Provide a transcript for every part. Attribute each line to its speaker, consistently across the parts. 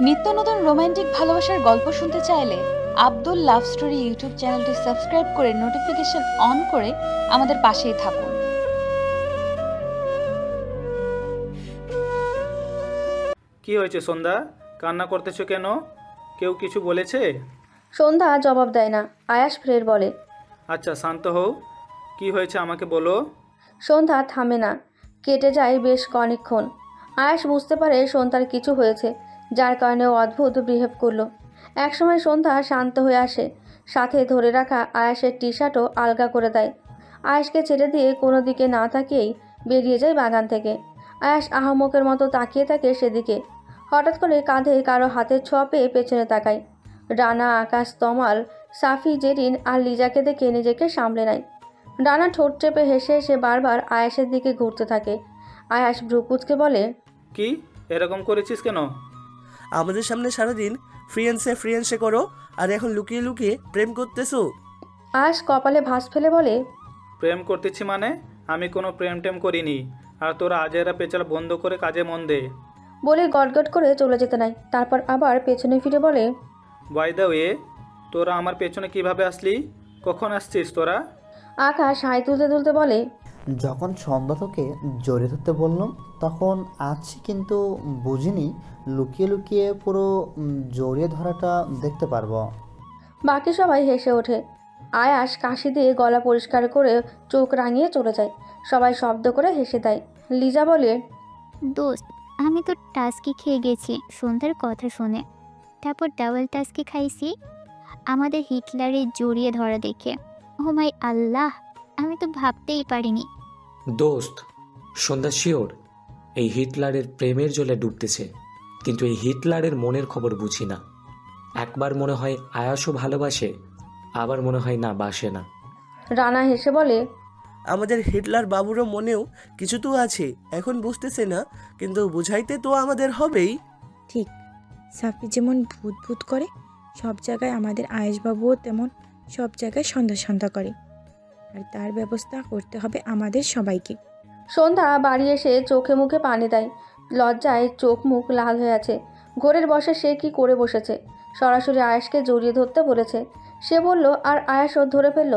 Speaker 1: নিত্য নতুন রোমান্টিক ভালোবাসার গল্প শুনতে চাইলে আব্দুল লাভ স্টোরি ইউটিউব চ্যানেলটি সাবস্ক্রাইব করে নোটিফিকেশন অন করে আমাদের পাশেই থাকুন।
Speaker 2: কি হয়েছে সন্ধ্যা, কান্না করতেছো কেন? কেউ কিছু বলেছে?
Speaker 3: সন্ধ্যা জবাব দেয় না। আয়াস ফের বলে,
Speaker 2: আচ্ছা শান্ত হও, কি হয়েছে আমাকে বলো।
Speaker 3: সন্ধ্যা থামে না। কেটে যায় বেশ অনেকক্ষণ। আয়াস বুঝতে পারে সন্ধ্যার কিছু হয়েছে, যার কারণে ও অদ্ভুত বিহেভ করলো। একসময় সন্ধ্যা শান্ত হয়ে আসে, সাথে ধরে রাখা আয়াসের টি শার্টও আলগা করে দেয়। আয়াসকে ছেড়ে দিয়ে কোনো দিকে না তাকিয়েই বেরিয়ে যায় বাগান থেকে। আয়াস আহাম্মকের মতো তাকিয়ে থাকে সেদিকে। হঠাৎ করে কাঁধে কারো হাতের ছোঁয়া পেয়ে পেছনে তাকায়। রানা, আকাশ, তমাল, সাফি, জেরিন আর লিজাকে দেখে নিজেকে সামলে নেয়। ডানা ঠোঁট চেপে হেসে হেসে বারবার আয়াসের দিকে ঘুরতে থাকে। আয়াস ভ্রুকুচকে বলে,
Speaker 2: কি এরকম করেছিস কেন?
Speaker 4: আমাদের সামনে সারাদিন ফ্রিয়েন্সে করো, আর এখন লুকিয়ে লুকিয়ে প্রেম করতেছো।
Speaker 3: আয়াস কপালে ভাঁজ ফেলে বলে,
Speaker 2: প্রেম করতেছি মানে? আমি কোনো প্রেম টেম করিনি। আর তোরা আজেরা পেঁচাল বন্ধ করে কাজে মন দে।
Speaker 3: বলে গটগট করে চলে যেতে নাই। তারপর আবার পেছনে ফিরে বলে,
Speaker 2: বাই দ্য ওয়ে, তোরা আমার পেছনে কিভাবে আসলি? কখন আসছিস তোরা?
Speaker 3: আকাশ হাই তুলতে তুলতে বলে,
Speaker 5: যখন সন্ধ্যা তোকে জড়িয়ে ধরতে বললাম তখন আছি, কিন্তু বুঝিনি লুকিয়ে লুকিয়ে পুরো জড়িয়ে ধরাটা দেখতে পারবো।
Speaker 3: বাকি সবাই হেসে ওঠে। আয়াস কাশি দিয়ে গলা পরিষ্কার করে চোখ রাঙিয়ে চলে যায়। সবাই শব্দ করে হেসে দেয়। লিজা বলে,
Speaker 6: দোস্ত, আমি তো টাস্কি খেয়ে গেছি সন্ধ্যার কথা শুনে। তারপর ডাবল টাস্কি খাইছি আমাদের হিটলারের জড়িয়ে ধরা দেখে। ও মাই আল্লাহ, আমি তো ভাবতেই পারিনি।
Speaker 7: দোস্ত, সন্ধ্যা শিওর এই হিটলারের প্রেমের জলে ডুবতেছে, কিন্তু এই হিটলারের মনের খবর বুঝি না। একবার মনে হয় আয়াসও ভালোবাসে, আবার মনে হয় না, বাসে না।
Speaker 3: রানা হেসে বলে,
Speaker 4: আমাদের হিটলার বাবুরও মনেও কিছু তো আছে, এখন বুঝতেছে না, কিন্তু বুঝাইতে তো আমাদের হবেই।
Speaker 8: ঠিক, সাফি যেমন ভূত ভূত করে সব জায়গায়, আমাদের আয়েশবাবুও তেমন সব জায়গায় সন্ধ্যা সন্ধ্যা করে, আর তার ব্যবস্থা করতে হবে আমাদের সবাইকে।
Speaker 3: সন্ধ্যা বাড়ি এসে চোখে মুখে পানি দেয়। লজ্জায় চোখ মুখ লাল হয়ে আছে। ঘরের বসে সে কি করে বসেছে। সরাসরি আয়াসকে জড়িয়ে ধরতে বলেছে। সে বলল, আর আয়াসও ধরে ফেলল।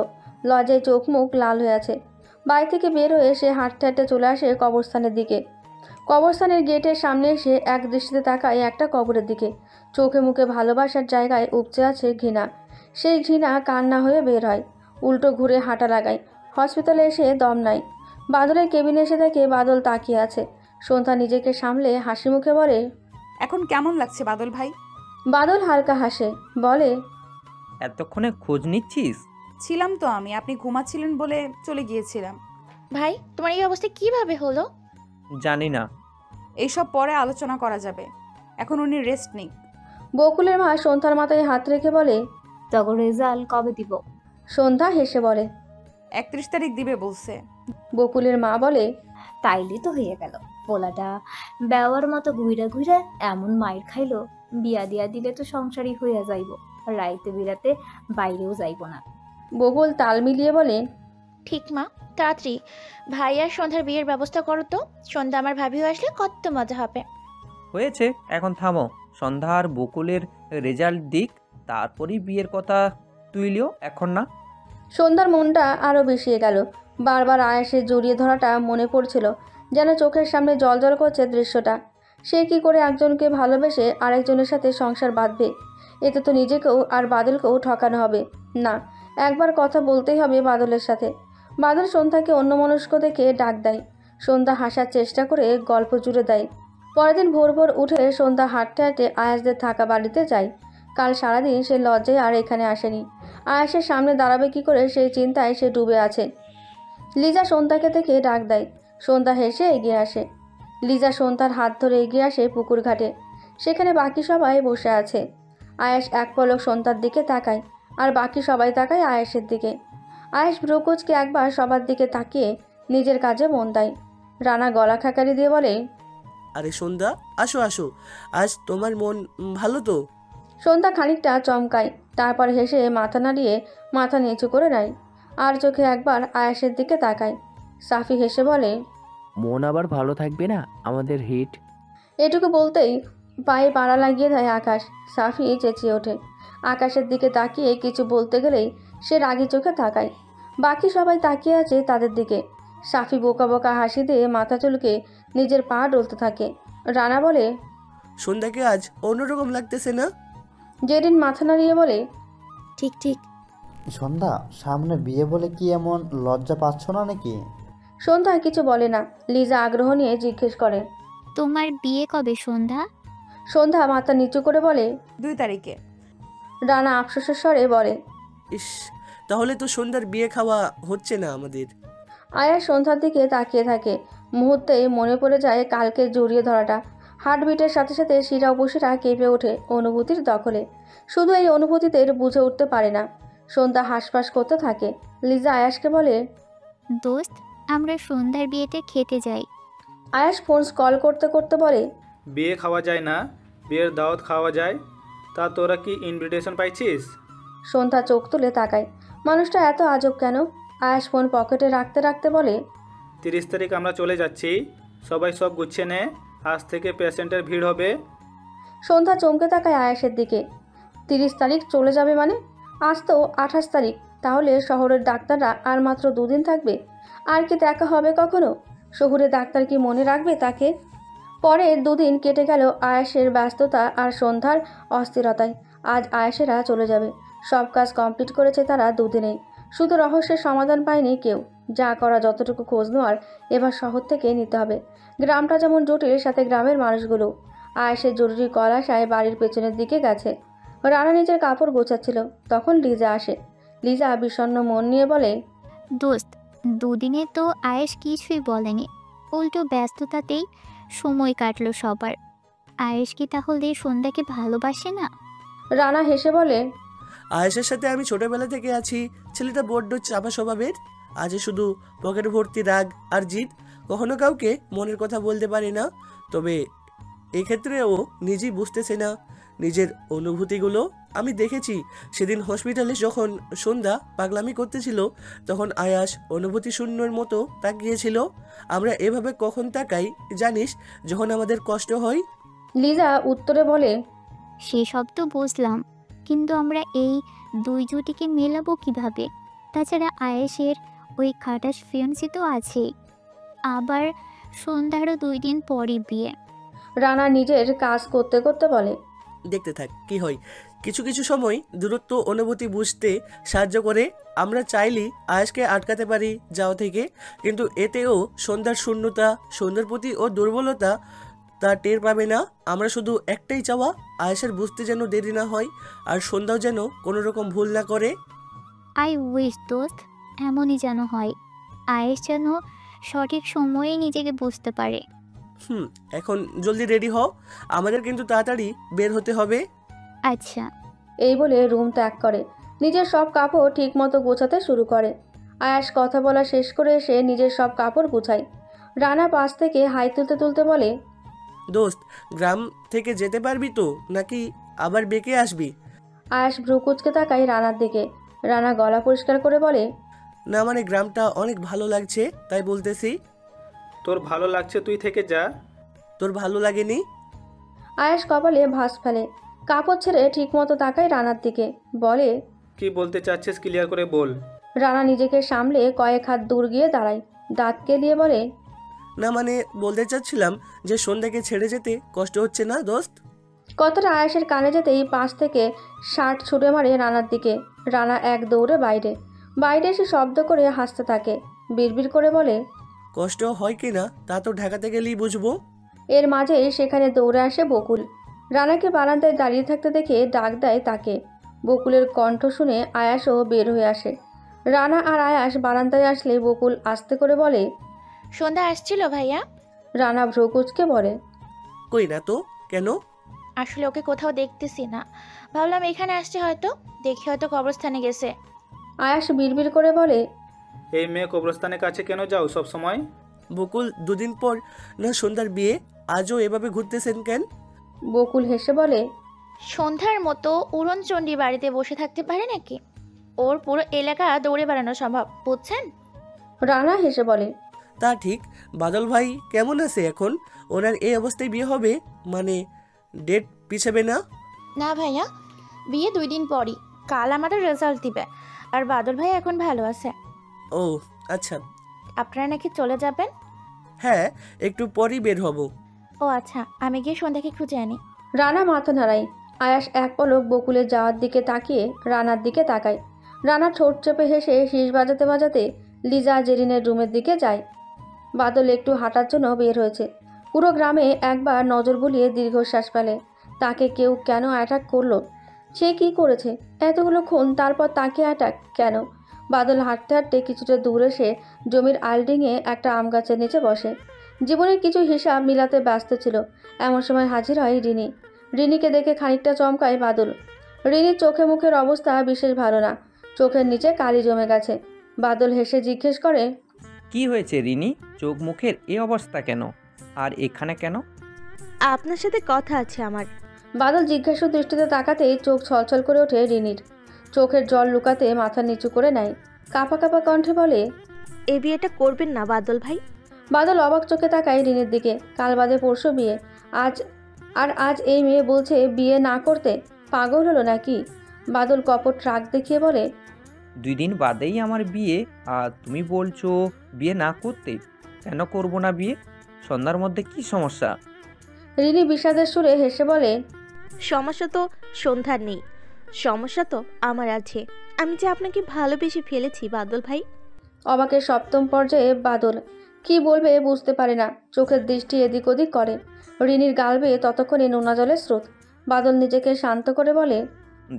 Speaker 3: লজ্জায় চোখ মুখ লাল হয়ে আছে। বাড়ি থেকে বের হয়ে সে হাঁটতে হাঁটতে চলে আসে কবরস্থানের দিকে। কবরস্থানের গেটের সামনে এসে এক দৃষ্টিতে তাকায় একটা কবরের দিকে। চোখে মুখে ভালোবাসার জায়গায় উপচে আছে ঘৃণা। সেই ঘৃণা কান্না হয়ে বের হয়। উল্টো ঘুরে হাঁটা লাগায়। হসপিটালে এসে দম নাই। বাদলের কেবিনে এসে দেখে বাদল তাকিয়ে আছে। সন্ধ্যা নিজেকে সামলে হাসি মুখে বলে,
Speaker 9: এখন কেমন লাগছে বাদল ভাই?
Speaker 3: বাদল হালকা হাসে, বলে,
Speaker 10: এতক্ষণে খোঁজ নিচ্ছিস?
Speaker 9: ছিলাম তো আমি, আপনি ঘুমাচ্ছিলেন বলে চলে গিয়েছিলাম।
Speaker 6: ভাই, তোমার এই অবস্থা কিভাবে হলো?
Speaker 10: জানি না।
Speaker 9: এইসব পরে আলোচনা করা যাবে, এখন উনি রেস্ট নিক।
Speaker 3: বকুলের মা সন্ধ্যার মাথায় হাত রেখে বলে,
Speaker 11: তখন রেজাল্ট কবে দিব?
Speaker 3: সন্ধ্যা হেসে বলে,
Speaker 9: 31 তারিখ দিবে বলছে।
Speaker 3: বকুলের মা বলে,
Speaker 11: তাইলে তো হয়ে গেল। পোলাটা বেওয়ার মতো ঘুইরা ঘুইরা এমন মাইর খাইলো, বিয়া দিয়া দিলে তো সংসারই হইয়া যাইব, রাইতে বিরাতে বাইরেও যাইব না।
Speaker 3: বকুল তাল মিলিয়ে বলে,
Speaker 6: ঠিক মা, তাড়াতাড়ি ভাই আর সন্ধ্যার বিয়ের ব্যবস্থা করো তো। সন্ধ্যা আমার ভাবিও আসলে কত মজা হবে।
Speaker 10: হয়েছে, এখন থামো। সন্ধ্যা আর বকুলের রেজাল্ট দিক, তারপরই বিয়ের কথা তুইলিও, এখন না।
Speaker 3: সন্ধ্যার মনটা আরও বিষিয়ে গেল। বারবার আয়াসের জড়িয়ে ধরাটা মনে পড়ছিল, যেন চোখের সামনে জল জল করছে দৃশ্যটা। সে কি করে একজনকে ভালোবেসে আরেকজনের সাথে সংসার বাঁধবে? এতে তো নিজেকেও আর বাদলকেও ঠকানো হবে। না, একবার কথা বলতেই হবে বাদলের সাথে। বাদল সন্ধ্যাকে অন্যমনস্ক দেখে ডাক দেয়। সন্ধ্যা হাসার চেষ্টা করে গল্প জুড়ে দেয়। পরের দিন ভোর ভোর উঠে সন্ধ্যা হাঁটতে হাঁটতে আয়াসদের থাকা বাড়িতে যায়। কাল সারাদিন সে লজ্জায় আর এখানে আসেনি। আয়াসের সামনে দাঁড়াবে কি করে সেই চিন্তায় সে ডুবে আছে। লিজা সন্ধ্যাকে দেখে ডাক দেয়। সন্ধ্যা হেসে এগিয়ে আসে। লিজা সন্ধ্যার হাত ধরে এগিয়ে আসে পুকুর ঘাটে। সেখানে বাকি সবাই বসে আছে। আয়াস এক পলক সন্ধ্যার দিকে তাকায়, আর বাকি সবাই তাকায় আয়াসের দিকে। আয়াস ভ্রুকুচকে একবার সবার দিকে তাকিয়ে নিজের কাজে মন দেয়। রানা গলা খাকারি দিয়ে বলে,
Speaker 4: আরে সন্ধ্যা, আসো আসো, আজ তোমার মন ভালো তো?
Speaker 3: সন্ধ্যা খানিকটা চমকায়, তারপর হেসে মাথা নাড়িয়ে মাথা নিচু করে নেয়। আর চোখে একবার আয়াসের দিকে তাকায়। সাফি হেসে বলে,
Speaker 12: মন আবার ভালো থাকবে না আমাদের হিট?
Speaker 3: এটুকু বলতেই পায়ে পাড়া লাগিয়ে দেয় আকাশ। সাফি চেঁচিয়ে ওঠে। আকাশের দিকে তাকিয়ে কিছু বলতে গেলেই সে রাগি চোখে তাকায়। বাকি সবাই তাকিয়ে আছে তাদের দিকে। সাফি বোকা বোকা হাসি দিয়ে মাথা চুলকে নিজের পা ডলতে থাকে। রানা বলে,
Speaker 4: সন্ধ্যাকে আজ অন্যরকম লাগতেছে না?
Speaker 3: জেরিন মাথা নাড়িয়ে বলে,
Speaker 8: ঠিক ঠিক।
Speaker 5: সন্ধ্যা, সামনে বিয়ে বলে কি এমন লজ্জা পাচ্ছ না নাকি?
Speaker 3: সন্ধ্যা কিছু বলে না। লিজা আগ্রহ নিয়ে জিজ্ঞেস করে,
Speaker 6: তোমার বিয়ে কবে সন্ধ্যা?
Speaker 3: সন্ধ্যা মাথা নিচু করে বলে,
Speaker 9: 2 তারিখে।
Speaker 3: রানা আফসোসের স্বরে বলে,
Speaker 4: ইস, তাহলে তো সন্ধ্যার বিয়ে খাওয়া হচ্ছে না আমাদের।
Speaker 3: আয়া সন্ধ্যার দিকে তাকিয়ে থাকে। মুহূর্তেই মনে পড়ে যায় কালকে জড়িয়ে ধরাটা। হার্টবিটের সাথে সাথে শিরা উপশিরা কেঁপে ওঠে অনুভূতির দখলে। শুধু এই অনুভূতিতে বুঝে উঠতে পারে না। সন্ধ্যা হাঁসফাঁস করতে থাকে। লিজা আয়াসকে বলে,
Speaker 6: দোস্ত, আমরা সন্ধ্যার বিয়েতে খেতে যাই।
Speaker 3: আয়াস ফোন কল করতে করতে বলে,
Speaker 2: বিয়ে খাওয়া যায় না, বিয়ের দাওয়াত খাওয়া যায়। তা তোরা কি ইনভিটেশন পাইছিস?
Speaker 3: সন্ধ্যা চোখ তুলে তাকায়। মানুষটা এত আজব কেন? আয়াস ফোন পকেটে রাখতে রাখতে বলে,
Speaker 2: 30 তারিখ আমরা চলে যাচ্ছি, সবাই সব গুছিয়ে নে, আজ থেকে পেশেন্টের ভিড় হবে।
Speaker 3: সন্ধ্যা চমকে তাকায় আয়াসের দিকে। 30 তারিখ চলে যাবে মানে? আজ তো 28 তারিখ। তাহলে শহরের ডাক্তাররা আর মাত্র 2 দিন থাকবে। আর কি দেখা হবে কখনো? শহুরে ডাক্তার কি মনে রাখবে তাকে? পরে 2 দিন কেটে গেল আয়াসের ব্যস্ততা আর সন্ধ্যার অস্থিরতায়। আজ আয়াসেরা চলে যাবে। সব কাজ কমপ্লিট করেছে তারা 2 দিনেই। শুধু রহস্যের সমাধান পায়নি কেউ। যা করা যতটুকু খোঁজ নেওয়ার এবার শহর থেকে নিতে হবে। গ্রামটা যেমন জটিল, সাথে গ্রামের মানুষগুলো। আয়াসের জরুরি কল আসায় বাড়ির পেছনের দিকে গেছে। রানা নিজের কাপড় গোছাচ্ছিল, তখন লিজা আসে। লিজা বিষণ্ণ মন নিয়ে বলে,
Speaker 6: দোস্ত, দুদিনে তো আয়েশ কিছুই বলেনি, উল্টো ব্যস্ততাতেই সময় কাটলো সবার। আয়েশ কি তাহলে সন্ধ্যাকে ভালোবাসে না?
Speaker 3: রানা হেসে বলে,
Speaker 4: আয়েশের সাথে আমি ছোটবেলা থেকে আছি। ছেলেটা বড্ড চাপা স্বভাবের। আজ শুধু পকেট ভর্তি রাগ আর জিদ। কখনো কাউকে মনের কথা বলতে পারে না। তবে এক্ষেত্রে ও নিজেই বুঝতেছে না নিজের অনুভূতিগুলো। আমি দেখেছি সেদিন হসপিটালে যখন সন্ধ্যা পাগলামি করতেছিল, তখন আয়াস অনুভূতি শূন্যর মতো তাকিয়েছিল। আমরা এভাবে কখন তাকাই জানিস, যখন আমাদের কষ্ট হয়।
Speaker 3: লিজা উত্তরে বলে,
Speaker 6: সেসব তো বুঝলাম, কিন্তু আমরা এই দুই জুটিকে মেলাবো কিভাবে? তাছাড়া আয়েশের ওই খাটাস ফিয়ান্সি তো আছেই, আবার সন্ধ্যারও 2 দিন পরই বিয়ে।
Speaker 3: রানা নিজের কাজ করতে করতে বলে,
Speaker 4: দেখতে থাক কি হয়। কিছু কিছু সময় দূরত্ব অনুভূতি বুঝতে সাহায্য করে। আমরা চাইলেই আয়েশকে আটকাতে পারি যাওয়া থেকে, কিন্তু এতেও সন্ধ্যার শূন্যতা, সন্ধ্যার প্রতি ও দুর্বলতা তা টের পাবে না। আমরা শুধু একটাই চাওয়া, আয়েশের বুঝতে যেন দেরি না হয়, আর সন্ধ্যাও যেন কোনো রকম ভুল না করে।
Speaker 6: আই উইশ দোস্ত এমনই যেন হয়। আয়েশ যেন সঠিক সময়ে নিজেকে বুঝতে পারে।
Speaker 4: এখন জলদি রেডি হও, আমাদের কিন্তু তাড়াতাড়ি বের হতে হবে।
Speaker 6: আচ্ছা।
Speaker 3: এই বলে রুম ত্যাগ করে। নিজের সব কাপড় ঠিক মতো গোছাতে শুরু করে। আয়াস কথা বলা শেষ করে এসে নিজের সব কাপড় গুছায়। রানা পাশ থেকে হাই তুলতে তুলতে বলে,
Speaker 4: দোস্ত, গ্রাম থেকে যেতে পারবি তো, নাকি আবার বেঁকে আসবি?
Speaker 3: আয়াস ভ্রু কুচকে তাকায় রানার দিকে। রানা গলা পরিষ্কার করে বলে,
Speaker 4: না মানে গ্রামটা অনেক ভালো লাগছে তাই বলতেছি।
Speaker 2: তোর ভালো লাগছে তুই থেকে যা।
Speaker 4: তোর ভালো লাগেনি?
Speaker 3: আয়াস কপালে ভাঁজ ফেলে। কাপড় ছেড়ে ঠিক মতো তাকায় রানার দিকে। বলে,
Speaker 2: কি বলতে চাচ্ছিস ক্লিয়ার করে বল।
Speaker 3: রানা নিজেকে সামলে কয়েক হাত দূর গিয়ে দাঁড়ায়। দাঁত কেলিয়ে বলে,
Speaker 4: না মানে বলতে চাচ্ছিলাম যে সন্ধ্যাকে ছেড়ে যেতে কষ্ট হচ্ছে না দোস্ত?
Speaker 3: কথাটা আয়াসের কানে যেতেই পাশ থেকে শার্ট ছুঁড়ে মারে রানার দিকে। রানা এক দৌড়ে বাইরে এসে শব্দ করে হাসতে থাকে। বিড়বিড় করে বলে,
Speaker 4: কষ্ট হয় কি না তা তো ঢাকাতে গেলেই বুঝবো।
Speaker 3: এর মাঝে সেখানে দৌড়ে আসে বকুল। রানাকে বারান্দায় দাঁড়িয়ে থাকতে দেখে ডাক দেয় তাকে। বকুলের কণ্ঠ শুনে আয়াসও বের হয়ে আসে। রানা আর আয়াস বারান্দায় আসলে বকুল আস্তে করে বলে,
Speaker 12: সন্ধ্যা আসছিল ভাইয়া?
Speaker 3: রানা ভ্রু কুচকে বলে,
Speaker 4: কই না তো, কেন?
Speaker 12: আসলে ওকে কোথাও দেখতেছি না, ভাবলাম এখানে আসছে, হয়তো দেখি হয়তো কবরস্থানে গেছে।
Speaker 3: আয়াস বিড়বিড় করে বলে,
Speaker 2: এই মেয়ে কবরস্থানের কাছে কেন যাও সব সময়?
Speaker 4: বকুল, 2 দিন পর না সন্ধ্যার বিয়ে, আজও এভাবে ঘুরতেছেন কেন?
Speaker 3: বকুল হেসে বলে,
Speaker 12: সন্ধ্যার মতো উড়নচণ্ডী বাড়িতে বসে থাকতে পারে নাকি? ওর পুরো এলাকা দৌড়ে বেড়ানো সম্ভব, বুঝছেন?
Speaker 3: রানা হেসে বলে,
Speaker 4: তা ঠিক। বাদল ভাই কেমন আছে এখন? ওনার এই অবস্থায় বিয়ে হবে মানে? ডেট পিছাবে না?
Speaker 12: না ভাইয়া, বিয়ে 2 দিন পরই। কাল আমাদের রেজাল্ট দিবে। আর বাদল ভাই এখন ভালো আছে।
Speaker 4: ও আচ্ছা।
Speaker 12: আপনারা নাকি চলে যাবেন?
Speaker 4: হ্যাঁ, একটু পরই বের হব।
Speaker 12: ও আচ্ছা, আমি গিয়ে সন্ধ্যাকে খুঁজে আনি।
Speaker 3: রানা মাথা নাড়ায়। আয়াস এক পলক বকুলের যাওয়ার দিকে তাকিয়ে রানার দিকে তাকায়। রানা ঠোঁট চেপে হেসে শীষ বাজাতে বাজাতে লিজা জেরিনের রুমের দিকে যায়। বাদল একটু হাঁটার জন্য বের হয়েছে। পুরো গ্রামে একবার নজর বুলিয়ে দীর্ঘশ্বাস ফেলে। তাকে কেউ কেন অ্যাটাক করলো? সে কি করেছে? এতগুলো খুন, তারপর তাকে অ্যাটাক কেন? বাদল হাঁটতে হাঁটতে কিছুটা দূর এসে জমির আলডিংয়ে একটা আম গাছের নিচে বসে। জীবনের কিছু হিসাব মিলাতে ব্যস্ত ছিল। এমন সময় হাজির হয় রিনি। রিনিকে দেখে খানিকটা চমকায় বাদল। রিনির চোখে মুখের অবস্থা বিশেষ ভালো না, চোখের নিচে কালি জমে গেছে। বাদল হেসে জিজ্ঞেস করে,
Speaker 10: কি হয়েছে রিনি? চোখ মুখের এই অবস্থা কেন? আর এখানে কেন?
Speaker 13: আপনার সাথে কথা আছে আমার।
Speaker 3: বাদল জিজ্ঞাসু দৃষ্টিতে তাকাতেই চোখ ছলছল করে ওঠে রিনির। চোখের জল লুকাতে মাথা নিচু করে নেয়। কাঁপা কাঁপা কণ্ঠে বলে,
Speaker 13: এই বিয়েটা করবেন না বাদল ভাই?
Speaker 3: বাদল অবাক চোখে তাকায় রিনির দিকে। কাল বাদে পরশু বিয়ে, আজ এই মেয়ে বলছে বিয়ে না করতে? পাগল হলো নাকি? বাদল কপট রাগ দেখিয়ে বলে,
Speaker 10: 2 দিন বাদেই আমার বিয়ে, আর তুমি বলছো বিয়ে না করতে? কেন করব না বিয়ে? সন্ধ্যার মধ্যে কি সমস্যা?
Speaker 3: রিনি বিষাদের সুরে হেসে বলে,
Speaker 13: সমস্যা তো সন্ধ্যার নেই, সমস্যা তো আমার আছে। আমি যে আপনাকে ভালোবেসে ফেলেছি বাদল ভাই।
Speaker 3: অবাকের সপ্তম পর্যায়ে বাদল কি বলবে বুঝতে পারে না। চোখের দৃষ্টি এদিক ওদিক করে। রিনির গাল বেয়ে ততক্ষণে নোনা জলের স্রোত। বাদল নিজেকে শান্ত করে বলে,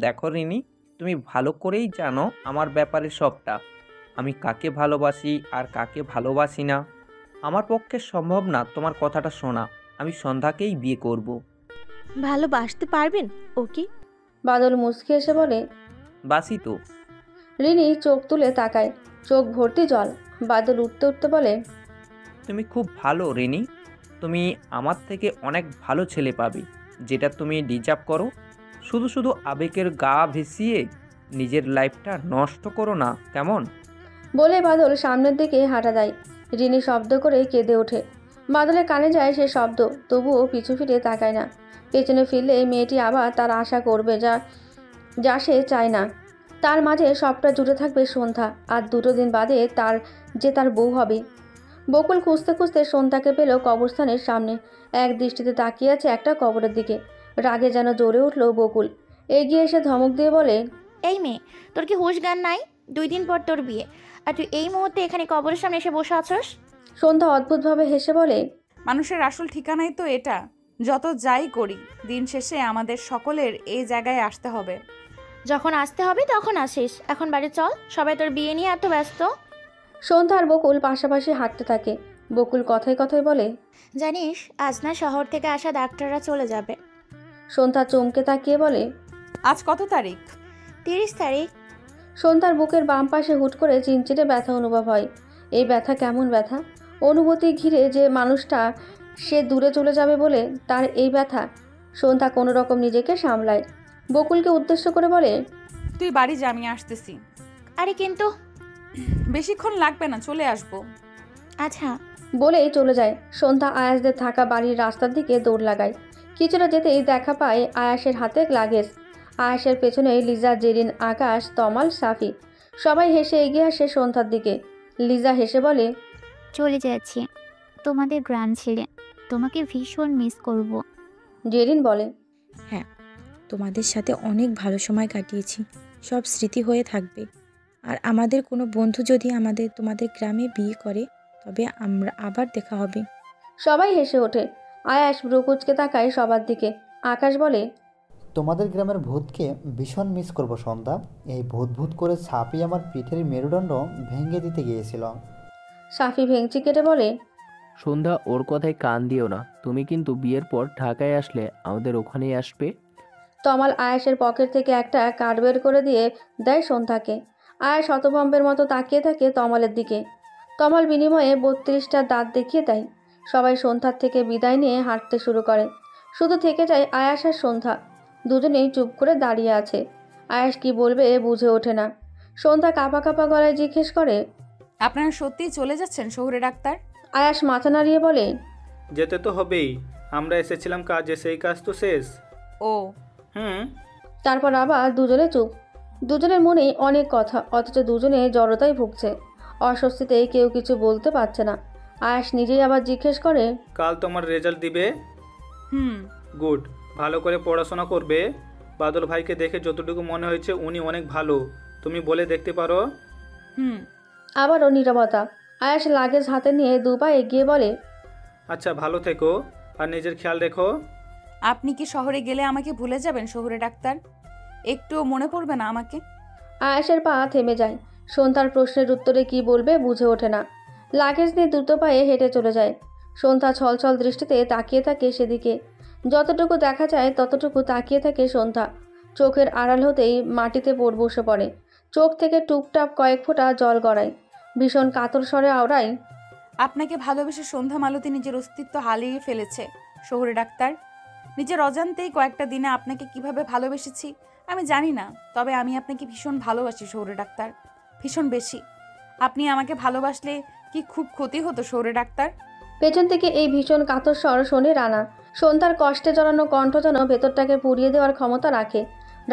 Speaker 10: দেখো রিনি, তুমি ভালো করেই জানো আমার ব্যাপারে সবটা। আমি কাকে ভালোবাসি আর কাকে ভালোবাসি না। আমার পক্ষে সম্ভব না তোমার কথাটা শোনা। আমি সন্ধ্যাকেই বিয়ে করব।
Speaker 13: ভালোবাসতে পারবেন ওকে?
Speaker 3: বাদল মুচকি এসে বলে,
Speaker 10: বাসি তো।
Speaker 3: রিনি চোখ তুলে তাকায়, চোখ ভর্তি জল। বাদল উঠতে উঠতে বলে,
Speaker 10: তুমি খুব ভালো রিনি। তুমি আমার থেকে অনেক ভালো ছেলে পাবে, যেটা তুমি ডিজার্ভ করো। শুধু শুধু আবেগের গা ভেসিয়ে নিজের লাইফটা নষ্ট করো না, কেমন?
Speaker 3: বলে বাদল সামনের দিকে হাঁটা দেয়। রিনি শব্দ করে কেঁদে ওঠে। বাদলের কানে যায় সে শব্দ, তবুও পিছু ফিরে তাকায় না। পেছনে ফিরলে মেয়েটি আবার তার আশা করবে, যা সে চায় না। তার মাঝে সবটা জুড়ে থাকবে সন্ধ্যা, আর 2 দিন বাদে তার বউ হবে। বকুল খুঁজতে খুঁজতে সন্ধ্যাকে পেল কবরস্থানের সামনে। এক দৃষ্টিতে তাকিয়ে আছে একটা কবরের দিকে। রাগে যেন জ্বলে উঠল বকুল। এগিয়ে এসে ধমক দিয়ে বলে,
Speaker 12: এই মেয়ে, তোর কি হুঁশ জ্ঞান নাই? 2 দিন পর তোর বিয়ে, আর তুই এই মুহূর্তে এখানে কবরের সামনে এসে বসে আছস?
Speaker 3: সন্ধ্যা অদ্ভুতভাবে হেসে বলে,
Speaker 9: মানুষের আসল ঠিকানাই তো এটা। যত যাই করি, দিন শেষে আমাদের সকলের এই জায়গায় আসতে হবে।
Speaker 12: যখন আসতে হবে তখন আসিস, এখন বাড়ি চল। সবাই তোর বিয়ে নিয়ে এত ব্যস্ত।
Speaker 3: সন্ধ্যা আর বকুল পাশাপাশি হাঁটতে থাকে। বকুল কথায় কথায় বলে,
Speaker 12: জানিস, আজ না শহর থেকে আসা ডাক্তাররা চলে যাবে।
Speaker 3: সন্ধ্যা চমকে তাকিয়ে বলে,
Speaker 9: আজ কত তারিখ?
Speaker 12: 30 তারিখ।
Speaker 3: সন্ধ্যার বুকের বাম পাশে হুট করে চিনচিটে ব্যথা অনুভব হয়। এই ব্যথা কেমন ব্যথা? অনুভূতি ঘিরে যে মানুষটা সে দূরে চলে যাবে বলে তার এই ব্যথা। সন্ধ্যা কোনো রকম নিজেকে সামলায়। বকুলকে উদ্দেশ্য করে বলে,
Speaker 9: তুই বাড়ি যা, আমি আসতেছি।
Speaker 12: আরে কিন্তু
Speaker 9: বেশিক্ষণ লাগবে না, চলে আসবো।
Speaker 12: আচ্ছা
Speaker 3: বলেই চলে যায়। সন্ধ্যা আয়াসদের থাকা বাড়ির রাস্তার দিকে দৌড় লাগায়। কিছুটা যেতেই দেখা পায় আয়াসের হাতে লাগেজ। আয়াসের পেছনে লিজা, জেরিন, আকাশ, তমাল, সাফি। সবাই হেসে এগিয়ে আসে সন্ধ্যার দিকে। লিজা হেসে বলে,
Speaker 6: চলে যাচ্ছি তোমাদের গ্রাম ছেড়ে, তোমাকে ভীষণ মিস করব।
Speaker 3: জেরিন বলে,
Speaker 8: হ্যাঁ, তোমাদের সাথে অনেক ভালো সময় কাটিয়েছি, সব স্মৃতি হয়ে থাকবে। আর আমাদের কোনো বন্ধু যদি তোমাদের গ্রামে বিয়ে করে, তবে আমরা আবার দেখা হবে।
Speaker 3: সবাই হেসে ওঠে। আয়াস ব্রুকুচকে তাকায় সবার দিকে। আকাশ বলে,
Speaker 5: তোমাদের গ্রামের ভূতকে ভীষণ মিস করব সন্ধ্যা। এই ভূত ভূত করে ছাপি আমার পিঠের মেরুদণ্ড ভেঙে দিতে গিয়েছিল।
Speaker 3: সাফি ভেঙচি কেটে বলে,
Speaker 14: সন্ধ্যা, ওর কথায় কান দিও না। তুমি কিন্তু বিয়ের পর ঢাকায় আসলে আমাদের ওখানেই আসবে।
Speaker 3: তমাল আয়াসের পকেট থেকে একটা কার্ড বের করে দিয়ে দেয় সন্ধ্যাকে। আয়াস হতভম্বের মতো তাকিয়ে থাকে তমালের দিকে। তমাল বিনিময়ে 32টা দাঁত দেখিয়ে দেয়। সবাই সন্ধ্যার থেকে বিদায় নিয়ে হাঁটতে শুরু করে। শুধু থেকে যায় আয়াস আর সন্ধ্যা। দুজনেই চুপ করে দাঁড়িয়ে আছে। আয়াস কি বলবে বুঝে ওঠে না। সন্ধ্যা কাঁপা কাঁপা গলায় জিজ্ঞেস করে,
Speaker 9: আপনারা সত্যিই চলে যাচ্ছেন শহুরে ডাক্তার?
Speaker 3: আয়াস মাথা নাড়িয়ে বলে,
Speaker 2: যেতে তো হবেই। আমরা এসেছিলাম কাজে, সেই কাজ তো শেষ।
Speaker 9: ও
Speaker 2: হুম।
Speaker 3: তারপর আবার দুজনে চুপ। দুজনের মনেই অনেক কথা, অথচ দুজনে জড়তায় ভুগছে। অস্বস্তিতে কেউ কিছু বলতে পারছে না। আয়াস নিজেই আবার জিজ্ঞেস করে,
Speaker 2: কাল তোমার রেজাল্ট দিবে?
Speaker 9: হুম।
Speaker 2: গুড, ভালো করে পড়াশোনা করবে। বাদল ভাইকে দেখে যতটুকু মনে হয়েছে উনি অনেক ভালো, তুমি বলে দেখতে পারো।
Speaker 9: হুম।
Speaker 3: আবারও নীরবতা। আয়াস লাগেজ হাতে নিয়ে দুপা এগিয়ে বলে,
Speaker 2: আচ্ছা ভালো থেকো আর নিজের খেয়াল রেখো।
Speaker 9: আপনি কি শহরে গেলে আমাকে ভুলে যাবেন শহুরে ডাক্তার? একটুও মনে পড়বে না আমাকে?
Speaker 3: আয়াসের পা থেমে যায়। সন্ধ্যার প্রশ্নের উত্তরে কি বলবে বুঝে ওঠে না। লাগেজ নিয়ে দ্রুত পায়ে হেঁটে চলে যায়। সন্ধ্যা ছলছল দৃষ্টিতে তাকিয়ে থাকে সেদিকে। যতটুকু দেখা যায় ততটুকু তাকিয়ে থাকে সন্ধ্যা। চোখের আড়াল হতেই মাটিতে বসে পড়ে। চোখ থেকে টুপটাপ কয়েক ফোঁটা জল গড়ায়। ভীষণ কাতর স্বরে আওড়ায়,
Speaker 9: আপনাকে ভালোবেসে সন্ধ্যা মালতী নিজের অস্তিত্ব হারিয়ে ফেলেছে শহুরে ডাক্তার। নিজের অজান্তেই কয়েকটা দিনে আপনাকে কিভাবে ভালোবেসেছি আমি জানি না, তবে আমি আপনাকে ভীষণ ভালোবাসি শহুরে ডাক্তার, ভীষণ বেশি। আপনি আমাকে ভালোবাসলে কি খুব ক্ষতি হতো শহুরে ডাক্তার?
Speaker 3: পেছন থেকে এই ভীষণ কাতর স্বর শোনে রানা। সন্ধ্যার কষ্টে জড়ানো কণ্ঠ যেন ভেতরটাকে পুড়িয়ে দেওয়ার ক্ষমতা রাখে।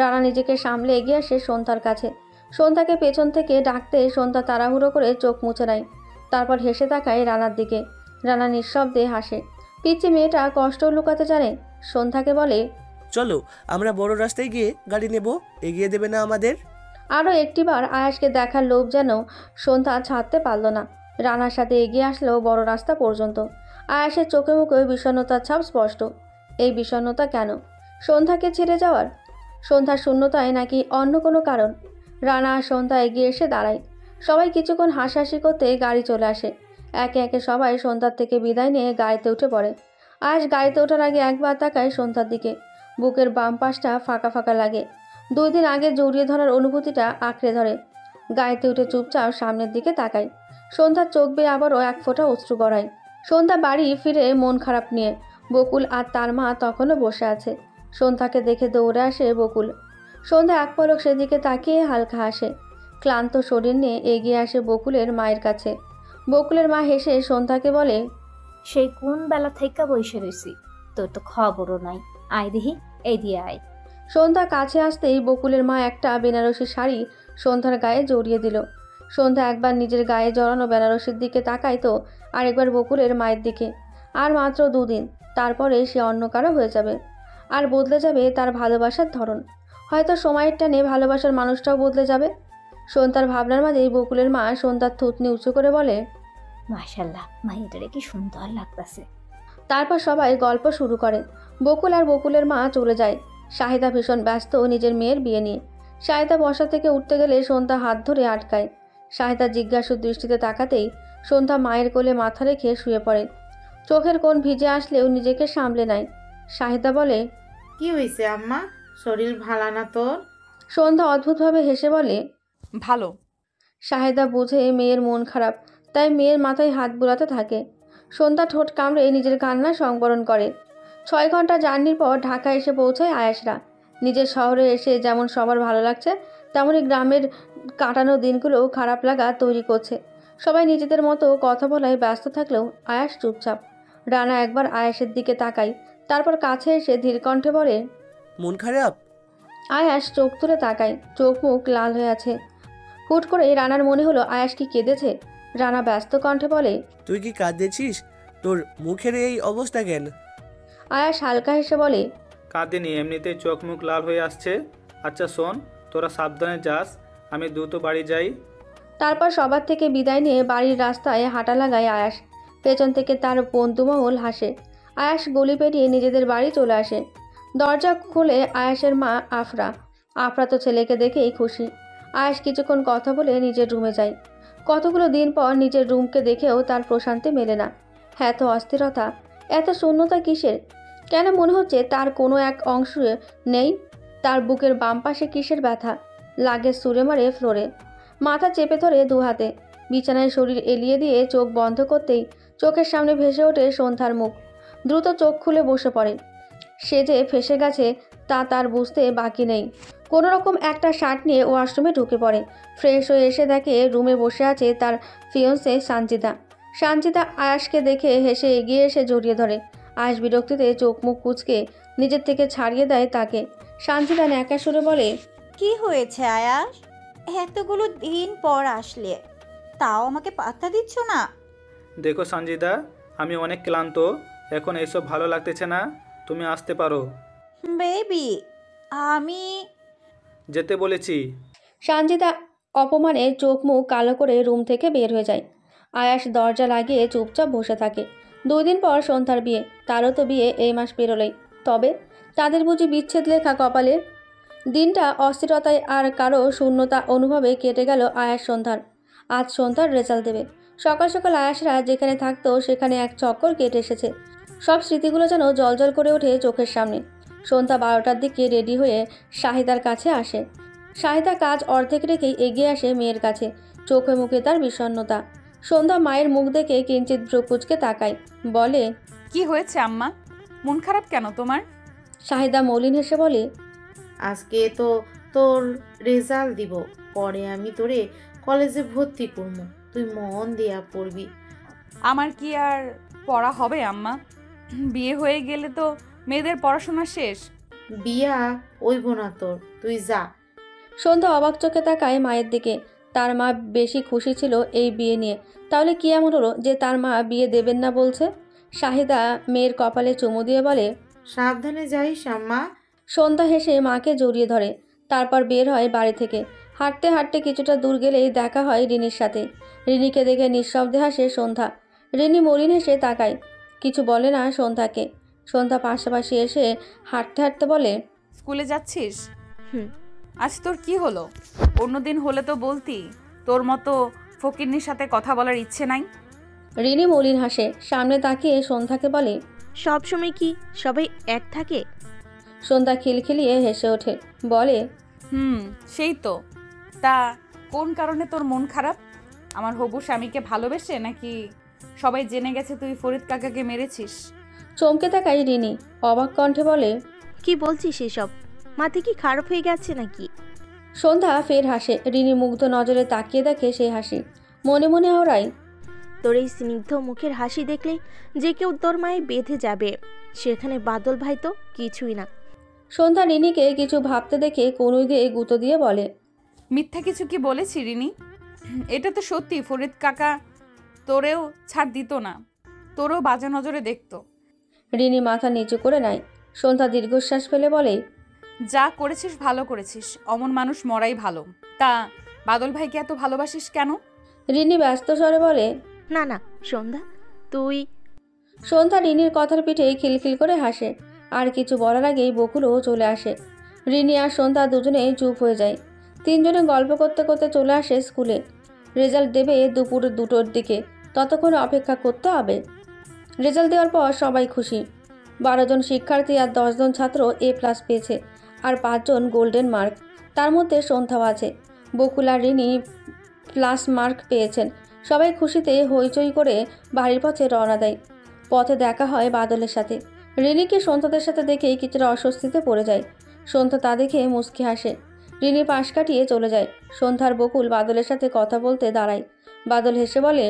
Speaker 3: রানা নিজেকে সামলে এগিয়ে আসে সন্ধ্যার কাছে। সন্ধ্যাকে পেছন থেকে ডাকতে সন্ধ্যা তাড়াহুড়ো করে চোখ মুছে নেয়। তারপর হেসে তাকায় রানার দিকে। রানা নিঃশব্দে হাসে। পিচ্চি মেয়েটা কষ্ট লুকাতে জানে। সন্ধ্যাকে বলে,
Speaker 4: চলো আমরা বড় রাস্তায় গিয়ে গাড়ি নেব, এগিয়ে দেবে না আমাদের?
Speaker 3: আরও একটিবার আয়াসকে দেখার লোভ যেন সন্ধ্যা ছাড়তে পারল না। রানার সাথে এগিয়ে আসলো বড় রাস্তা পর্যন্ত। আয়াসের চোখে মুখে বিষণ্ণতার ছাপ স্পষ্ট। এই বিষণ্ণতা কেন? সন্ধ্যাকে ছেড়ে যাওয়ার? সন্ধ্যার শূন্যতায় নাকি অন্য কোনো কারণ? রানা আর সন্ধ্যা এগিয়ে এসে দাঁড়ায়। সবাই কিছুক্ষণ হাসাহাসি করতে গাড়ি চলে আসে। একে একে সবাই সন্ধ্যার থেকে বিদায় নিয়ে গাড়িতে উঠে পড়ে। আয়াস গাড়িতে ওঠার আগে একবার তাকায় সন্ধ্যার দিকে। বুকের বাম পাশটা ফাঁকা ফাঁকা লাগে। 2 দিন আগে জড়িয়ে ধরার অনুভূতিটা আঁকড়ে ধরে। গাড়িতে উঠে চুপচাপ সামনের দিকে তাকায়। সন্ধ্যার চোখ বেয়ে আবারও এক ফোঁটা অশ্রু গড়ায়। সন্ধ্যা বাড়ি ফিরে মন খারাপ নিয়ে। বকুল আর তার মা তখনও বসে আছে। সন্ধ্যাকে দেখে দৌড়ে আসে বকুল। সন্ধ্যা এক পলক সেদিকে তাকিয়ে হালকা হাসে। ক্লান্ত শরীর নিয়ে এগিয়ে আসে বকুলের মায়ের কাছে। বকুলের মা হেসে সন্ধ্যাকে বলে,
Speaker 11: সেই কোন বেলা থেকে বসে রয়েছি, তোর তো খবরও নাই। আয় দেখি, এই দিয়ে আয়।
Speaker 3: সন্ধ্যা কাছে আসতেই বকুলের মা একটা বেনারসি শাড়ি সন্ধ্যার গায়ে জড়িয়ে দিল। সন্ধ্যা একবার নিজের গায়ে জড়ানো বেনারসির দিকে তাকায় তো আরেকবার বকুলের মায়ের দিকে। আর মাত্র 2 দিন, তারপরে সে অন্য কারো হয়ে যাবে। আর বদলে যাবে তার ভালোবাসার ধরন। হয়তো সময়ের টানে ভালোবাসার মানুষটাও বদলে যাবে। সন্ধ্যার ভাবনার মাঝেই বকুলের মা সন্ধ্যার থুতনি উঁচু করে বলে,
Speaker 11: মাশাল্লাহ, মাইয়াটারে কি সুন্দর লাগতেছে।
Speaker 3: তারপর সবাই গল্প শুরু করে। বকুল আর বকুলের মা চলে যায়। শাহিদা ভীষণ ব্যস্ত নিজের মেয়ের বিয়ে নিয়ে। শাহিদা বসা থেকে উঠতে গেলে সন্ধ্যা হাত ধরে আটকায়। শাহিদা জিজ্ঞাসু দৃষ্টিতে তাকাতেই সন্ধ্যা মায়ের কোলে মাথা রেখে শুয়ে পড়ে। চোখের কোণ ভিজে আসলেও নিজেকে সামলে নেয়। শাহিদা বলে,
Speaker 15: কি হয়েছে আম্মা, শরীর ভালো না তোর?
Speaker 3: সন্ধ্যা অদ্ভুতভাবে হেসে বলে,
Speaker 9: ভালো।
Speaker 3: শাহিদা বুঝে মেয়ের মন খারাপ, তাই মেয়ের মাথায় হাত বুলাতে থাকে। সন্ধ্যা ঠোঁট কামড়ে নিজের কান্না সংবরণ করে। 6 ঘন্টা জার্নির পর ঢাকা এসে পৌঁছায় আয়াসরা। নিজের শহরে এসে যেমন সবার ভালো লাগছে, তেমনই গ্রামের কাটানো দিনগুলোও খারাপ লাগা তৈরি করছে। সবাই নিজেদের মতো কথা বলায় ব্যস্ত থাকলেও আয়াস চুপচাপ। রানা একবার আয়াসের দিকে তাকায়, তারপর কাছে এসে ধীর কণ্ঠে বলে,
Speaker 4: মন খারাপ?
Speaker 3: আয়াস চোখ তুলে তাকায়। চোখ মুখ লাল হয়ে আছে। হুট করে রানার মনে হলো আয়াস কি কেঁদেছে। রানা ব্যস্ত কণ্ঠে বলে,
Speaker 4: তুই কি কাঁদছিস? তোর মুখের এই অবস্থা কেন?
Speaker 3: আয়াস হালকা হেসে বলে,
Speaker 2: কাঁদিনি, এমনিতেই চোখ মুখ লাল হয়ে আসছে। আচ্ছা শোন, তোরা সাবধানে যাস, আমি দ্রুত বাড়ি যাই।
Speaker 3: তারপর সবার থেকে বিদায় নিয়ে বাড়ির রাস্তায় হাঁটা লাগায় আয়াস। পেছন থেকে তার বন্ধুমহল হাসে। আয়াস গলি পেরিয়ে নিজেদের বাড়ি চলে আসে। দরজা খুলে আয়াসের মা আফরা। আফরা তো ছেলেকে দেখেই খুশি। আয়াস কিছুক্ষণ কথা বলে নিজের রুমে যায়। কতগুলো দিন পর নিজের রুমকে দেখেও তার প্রশান্তি মেলে না। এত অস্থিরতা, এত শূন্যতা কিসের? কেন মনে হচ্ছে তার কোনো এক অংশ নেই? তার বুকের বাম পাশে কিসের ব্যথা? লাগে সুরে মারে ফ্লোরে। মাথা চেপে ধরে 2 হাতে। বিছানায় শরীর এলিয়ে দিয়ে চোখ বন্ধ করতেই চোখের সামনে ভেসে ওঠে সন্ধ্যার মুখ। দ্রুত চোখ খুলে বসে পড়ে। সে যে ফেসে গেছে তা তার বুঝতে বাকি নেই। কোনো রকম একটা শার্ট নিয়ে ওয়াশরুমে ঢুকে পড়ে। ফ্রেশ হয়ে এসে দেখে রুমে বসে আছে তার ফিয়ন্সে সানজিদা। সানজিদা আয়াসকে দেখে হেসে এগিয়ে এসে জড়িয়ে ধরে। আয়াস বিরক্তিতে চোখ মুখ কুঁচকে নিজের থেকে ছাড়িয়ে দেয় তাকে। সানজিদা ন্যাকা সুরে বলে,
Speaker 16: কি হয়েছে আয়াস? এতগুলো দিন পর আসলে, তাও আমাকে পাত্তা দিচ্ছ না?
Speaker 2: দেখো সঞ্জিদা, আমি অনেক ক্লান্ত, এখন এইসব ভালো লাগতেছে না, তুমি আসতে পারো।
Speaker 16: বেবি, আমি
Speaker 2: যেতে বলেছি।
Speaker 3: সানজিদা অপমানে চোখ মুখ কালো করে রুম থেকে বের হয়ে যায়। আয়াস দরজা লাগিয়ে চুপচাপ বসে থাকে। 2 দিন পর সন্ধ্যার বিয়ে, তারও তো বিয়ে এই মাস পেরোলেই। তবে তাদের বুঝি বিচ্ছেদ লেখা কপালে? দিনটা অস্থিরতায় আর কারো শূন্যতা অনুভবে কেটে গেল আয়াস সন্ধ্যার। আজ সন্ধ্যার রেজাল্ট দেবে। সকাল সকাল আয়াসরা যেখানে থাকতো সেখানে এক চক্কর কেটে এসেছে। সব স্মৃতিগুলো যেন জলজল করে ওঠে চোখের সামনে। সন্ধ্যা 12টার দিকে রেডি হয়ে শাহিদার কাছে আসে। শাহিদা কাজ অর্ধেক রেখেই এগিয়ে আসে মেয়ের কাছে। চোখে মুখে তার বিষণ্ণতা। সন্ধ্যা মায়ের মুখ দেখে কিঞ্চিত ভ্রুকুচকে তাকায়, বলে,
Speaker 9: কি হয়েছে আম্মা? মন খারাপ কেন তোমার?
Speaker 3: শাহিদা মলিন হেসে বলে,
Speaker 15: আজকে তো তোর রেজাল্ট দিব, পরে আমি তোরে কলেজে ভর্তি করবো, তুই মন দিয়া পড়বি।
Speaker 9: আমার কি আর পড়া হবে আম্মা? বিয়ে হয়ে গেলে তো মেয়েদের পড়াশোনা শেষ।
Speaker 15: বিয়া ওইব না তোর, তুই যা।
Speaker 3: সন্ধ্যা অবাক চোখে তাকায় মায়ের দিকে। তার মা বেশি খুশি ছিল এই বিয়ে নিয়ে। তাহলে কি এমন হলো যে তার মা বিয়ে দেবেন না বলছে? শাহিদা মেয়ের কপালে চুমু দিয়ে বলে,
Speaker 15: সাবধানে যাইস আম্মা।
Speaker 3: সন্ধ্যা হেসে মাকে জড়িয়ে ধরে। তারপর বের হয় বাড়ি থেকে। হাঁটতে হাঁটতে কিছুটা দূর গেলেই দেখা হয় রিনির সাথে। রিনিকে দেখে নিঃশব্দে হাসে সন্ধ্যা। রিনি মলিন হেসে তাকায়, কিছু বলে না সন্ধ্যাকে। সন্ধ্যা পাশাপাশি এসে হাঁটতে হাঁটতে বলে,
Speaker 9: স্কুলে যাচ্ছিস? আজ তোর কি হলো? অন্যদিন হলে তো বলতি তোর মতো ফকিন্নির সাথে কথা বলার ইচ্ছে নাই।
Speaker 3: রিনি মলিন হাসে, সামনে তাকিয়ে সন্ধ্যাকে বলে,
Speaker 13: সবসময় কি সবাই এক থাকে?
Speaker 3: সন্ধ্যা খিলখিলিয়ে হেসে ওঠে, বলে,
Speaker 9: সেই তো। তা কোন কারণে তোর মন খারাপ? আমার হবু স্বামীকে ভালোবেসে, নাকি সবাই জেনে গেছে তুই ফরিদ কাকাকে মেরেছিস?
Speaker 3: চমকে তাকায় রিনি, অবাক কণ্ঠে বলে,
Speaker 13: কি বলছিস এসব? মাথা কি খারাপ হয়ে গেছে নাকি?
Speaker 3: সন্ধ্যা ফের হাসে। রিনি মুগ্ধ নজরে তাকিয়ে দেখে সেই হাসি। মনে মনে আওড়ায়,
Speaker 13: তোর এই স্নিগ্ধ মুখের হাসি দেখলে যে কেউ তোর মায়ে বেঁধে যাবে। সেখানে বাদল ভাই তো কিছুই না।
Speaker 3: সন্ধ্যা রিনিকে কিছু ভাবতে দেখে কনুই দিয়ে গুঁতো দিয়ে বলে,
Speaker 9: মিথ্যা কিছু কি বলেছি রিনি? এটা তো সত্যি, ফরিদ কাকা তোরেও ছাড় দিত না, তোরও বাজে নজরে দেখতো।
Speaker 3: রিনি মাথা নিচু করে নেয়। সন্ধ্যা দীর্ঘশ্বাস ফেলে বলে,
Speaker 9: যা করেছিস ভালো করেছিস, অমন মানুষ মরাই ভালো। তা বাদল ভাইকে এত ভালোবাসিস কেন?
Speaker 3: রিনি ব্যস্ত স্বরে বলে,
Speaker 13: না না সন্ধ্যা, তুই।
Speaker 3: সন্ধ্যা রিনির কথার পিঠে খিলখিল করে হাসে। আর কিছু বলার আগেই বকুলও চলে আসে। রিনি আর সন্ধ্যা দুজনেই চুপ হয়ে যায়। তিনজনে গল্প করতে করতে চলে আসে স্কুলে। রেজাল্ট দেবে দুপুর 2টোর দিকে, ততক্ষণ অপেক্ষা করতে হবে। রেজাল্ট দেওয়ার পর সবাই খুশি। 12 জন শিক্ষার্থী আর 10 জন ছাত্র A+ পেয়েছে, আর 5 জন গোল্ডেন মার্ক। তার মধ্যে সন্ধ্যাও আছে। বকুল আর রিনি প্লাস মার্ক পেয়েছেন। সবাই খুশিতে হইচই করে বাড়ির পথে রওনা দেয়। পথে দেখা হয় বাদলের সাথে। রিনিকে সন্ধ্যাদের সাথে দেখেই কিছুটা অস্বস্তিতে পড়ে যায়। সন্ধ্যা তা দেখে মুচকি হাসে। রিনি পাশ কাটিয়ে চলে যায়। সন্ধ্যার বকুল বাদলের সাথে কথা বলতে দাঁড়ায়। বাদল হেসে বলে,